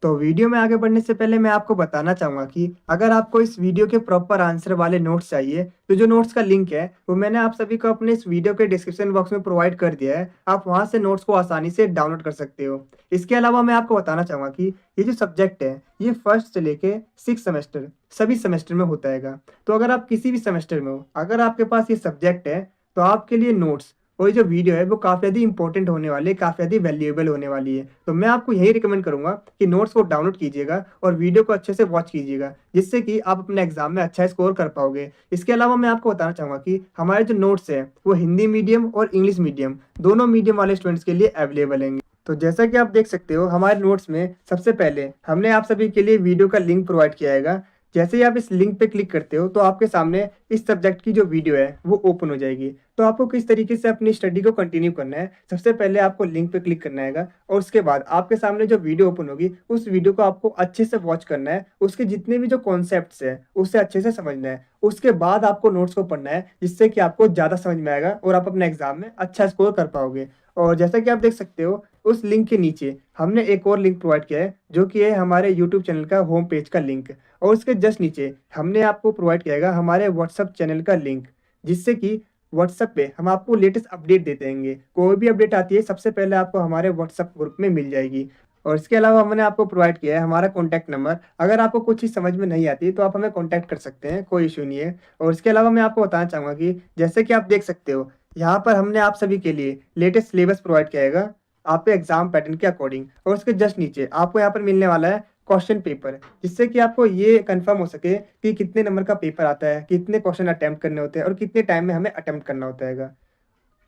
Speaker 1: तो वीडियो में आगे बढ़ने से पहले मैं आपको बताना चाहूँगा कि अगर आपको इस वीडियो के प्रॉपर आंसर वाले नोट्स चाहिए तो जो नोट्स का लिंक है वो मैंने आप सभी को अपने इस वीडियो के डिस्क्रिप्शन बॉक्स में प्रोवाइड कर दिया है। आप वहाँ से नोट्स को आसानी से डाउनलोड कर सकते हो। इसके अलावा मैं आपको बताना चाहूँगा कि ये जो सब्जेक्ट है ये फर्स्ट से लेके 6 सेमेस्टर सभी सेमेस्टर में होता है। तो अगर आप किसी भी सेमेस्टर में हो, अगर आपके पास ये सब्जेक्ट है तो आपके लिए नोट्स और ये जो वीडियो है वो काफ़ी ज़्यादा इंपॉर्टेंट होने वाली है, काफ़ी ज़्यादा वैल्यूएबल होने वाली है। तो मैं आपको यही रिकमेंड करूंगा कि नोट्स को डाउनलोड कीजिएगा और वीडियो को अच्छे से वॉच कीजिएगा, जिससे कि आप अपने एग्जाम में अच्छा स्कोर कर पाओगे। इसके अलावा मैं आपको बताना चाहूँगा कि हमारे जो नोट्स है वो हिंदी मीडियम और इंग्लिश मीडियम दोनों मीडियम वाले स्टूडेंट्स के लिए अवेलेबल हैं। तो जैसा कि आप देख सकते हो हमारे नोट्स में सबसे पहले हमने आप सभी के लिए वीडियो का लिंक प्रोवाइड किया है। जैसे ही आप इस लिंक पे क्लिक करते हो तो आपके सामने इस सब्जेक्ट की जो वीडियो है वो ओपन हो जाएगी। तो आपको किस तरीके से अपनी स्टडी को कंटिन्यू करना है, सबसे पहले आपको लिंक पे क्लिक करना है और उसके बाद आपके सामने जो वीडियो ओपन होगी उस वीडियो को आपको अच्छे से वॉच करना है, उसके जितने भी जो कॉन्सेप्ट्स है उसे अच्छे से समझना है। उसके बाद आपको नोट्स को पढ़ना है, जिससे कि आपको ज़्यादा समझ में आएगा और आप अपने एग्जाम में अच्छा स्कोर कर पाओगे। और जैसा कि आप देख सकते हो उस लिंक के नीचे हमने एक और लिंक प्रोवाइड किया है, जो कि है हमारे यूट्यूब चैनल का होम पेज का लिंक। और उसके जस्ट नीचे हमने आपको प्रोवाइड किया है हमारे व्हाट्सअप चैनल का लिंक, जिससे कि व्हाट्सअप पे हम आपको लेटेस्ट अपडेट देते रहेंगे। कोई भी अपडेट आती है सबसे पहले आपको हमारे व्हाट्सअप ग्रुप में मिल जाएगी। और इसके अलावा हमने आपको प्रोवाइड किया है हमारा कॉन्टैक्ट नंबर। अगर आपको कुछ चीज़ समझ में नहीं आती तो आप हमें कॉन्टैक्ट कर सकते हैं, कोई इशू नहीं है। और इसके अलावा मैं आपको बताना चाहूँगा कि जैसे कि आप देख सकते हो यहाँ पर हमने आप सभी के लिए लेटेस्ट सिलेबस प्रोवाइड किया है आपके एग्जाम पैटर्न के अकॉर्डिंग। और उसके जस्ट नीचे आपको यहाँ पर मिलने वाला है क्वेश्चन पेपर, जिससे कि आपको ये कंफर्म हो सके कि कितने नंबर का पेपर आता है, कितने क्वेश्चन अटेम्प्ट करने होते हैं और कितने टाइम में हमें अटेम्प्ट करना होता है।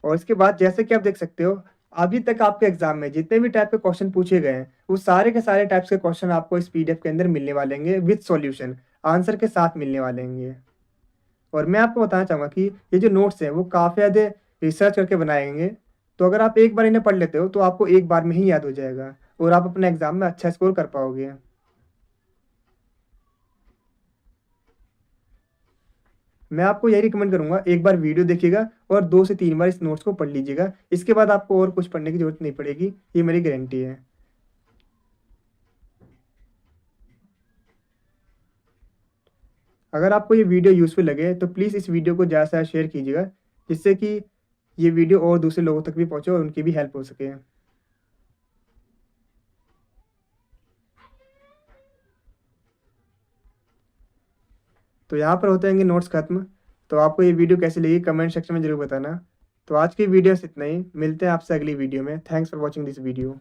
Speaker 1: और इसके बाद जैसे कि आप देख सकते हो अभी तक आपके एग्जाम में जितने भी टाइप के क्वेश्चन पूछे गए हैं वो सारे के सारे टाइप्स के क्वेश्चन आपको इस पीडीएफ के अंदर मिलने वाले हैं विद सॉल्यूशन, आंसर के साथ मिलने वाले हैं। और मैं आपको बताना चाहूँगा कि ये जो नोट्स हैं वो काफ़ी ज़्यादा रिसर्च करके बनाएंगे। तो अगर आप एक बार इन्हें पढ़ लेते हो तो आपको एक बार में ही याद हो जाएगा और आप अपने एग्जाम में अच्छा स्कोर कर पाओगे। मैं आपको यही रिकमेंड करूंगा, एक बार वीडियो देखिएगा और 2 से 3 बार इस नोट्स को पढ़ लीजिएगा। इसके बाद आपको और कुछ पढ़ने की जरूरत नहीं पड़ेगी, ये मेरी गारंटी है। अगर आपको ये वीडियो यूज़फुल लगे तो प्लीज़ इस वीडियो को ज़्यादा से ज़्यादा शेयर कीजिएगा, जिससे कि ये वीडियो और दूसरे लोगों तक भी पहुँचे और उनकी भी हेल्प हो सके। तो यहाँ पर होते हैं नोट्स खत्म। तो आपको ये वीडियो कैसी लगी कमेंट सेक्शन में ज़रूर बताना। तो आज की वीडियो से इतना ही, मिलते हैं आपसे अगली वीडियो में। Thanks for watching this video.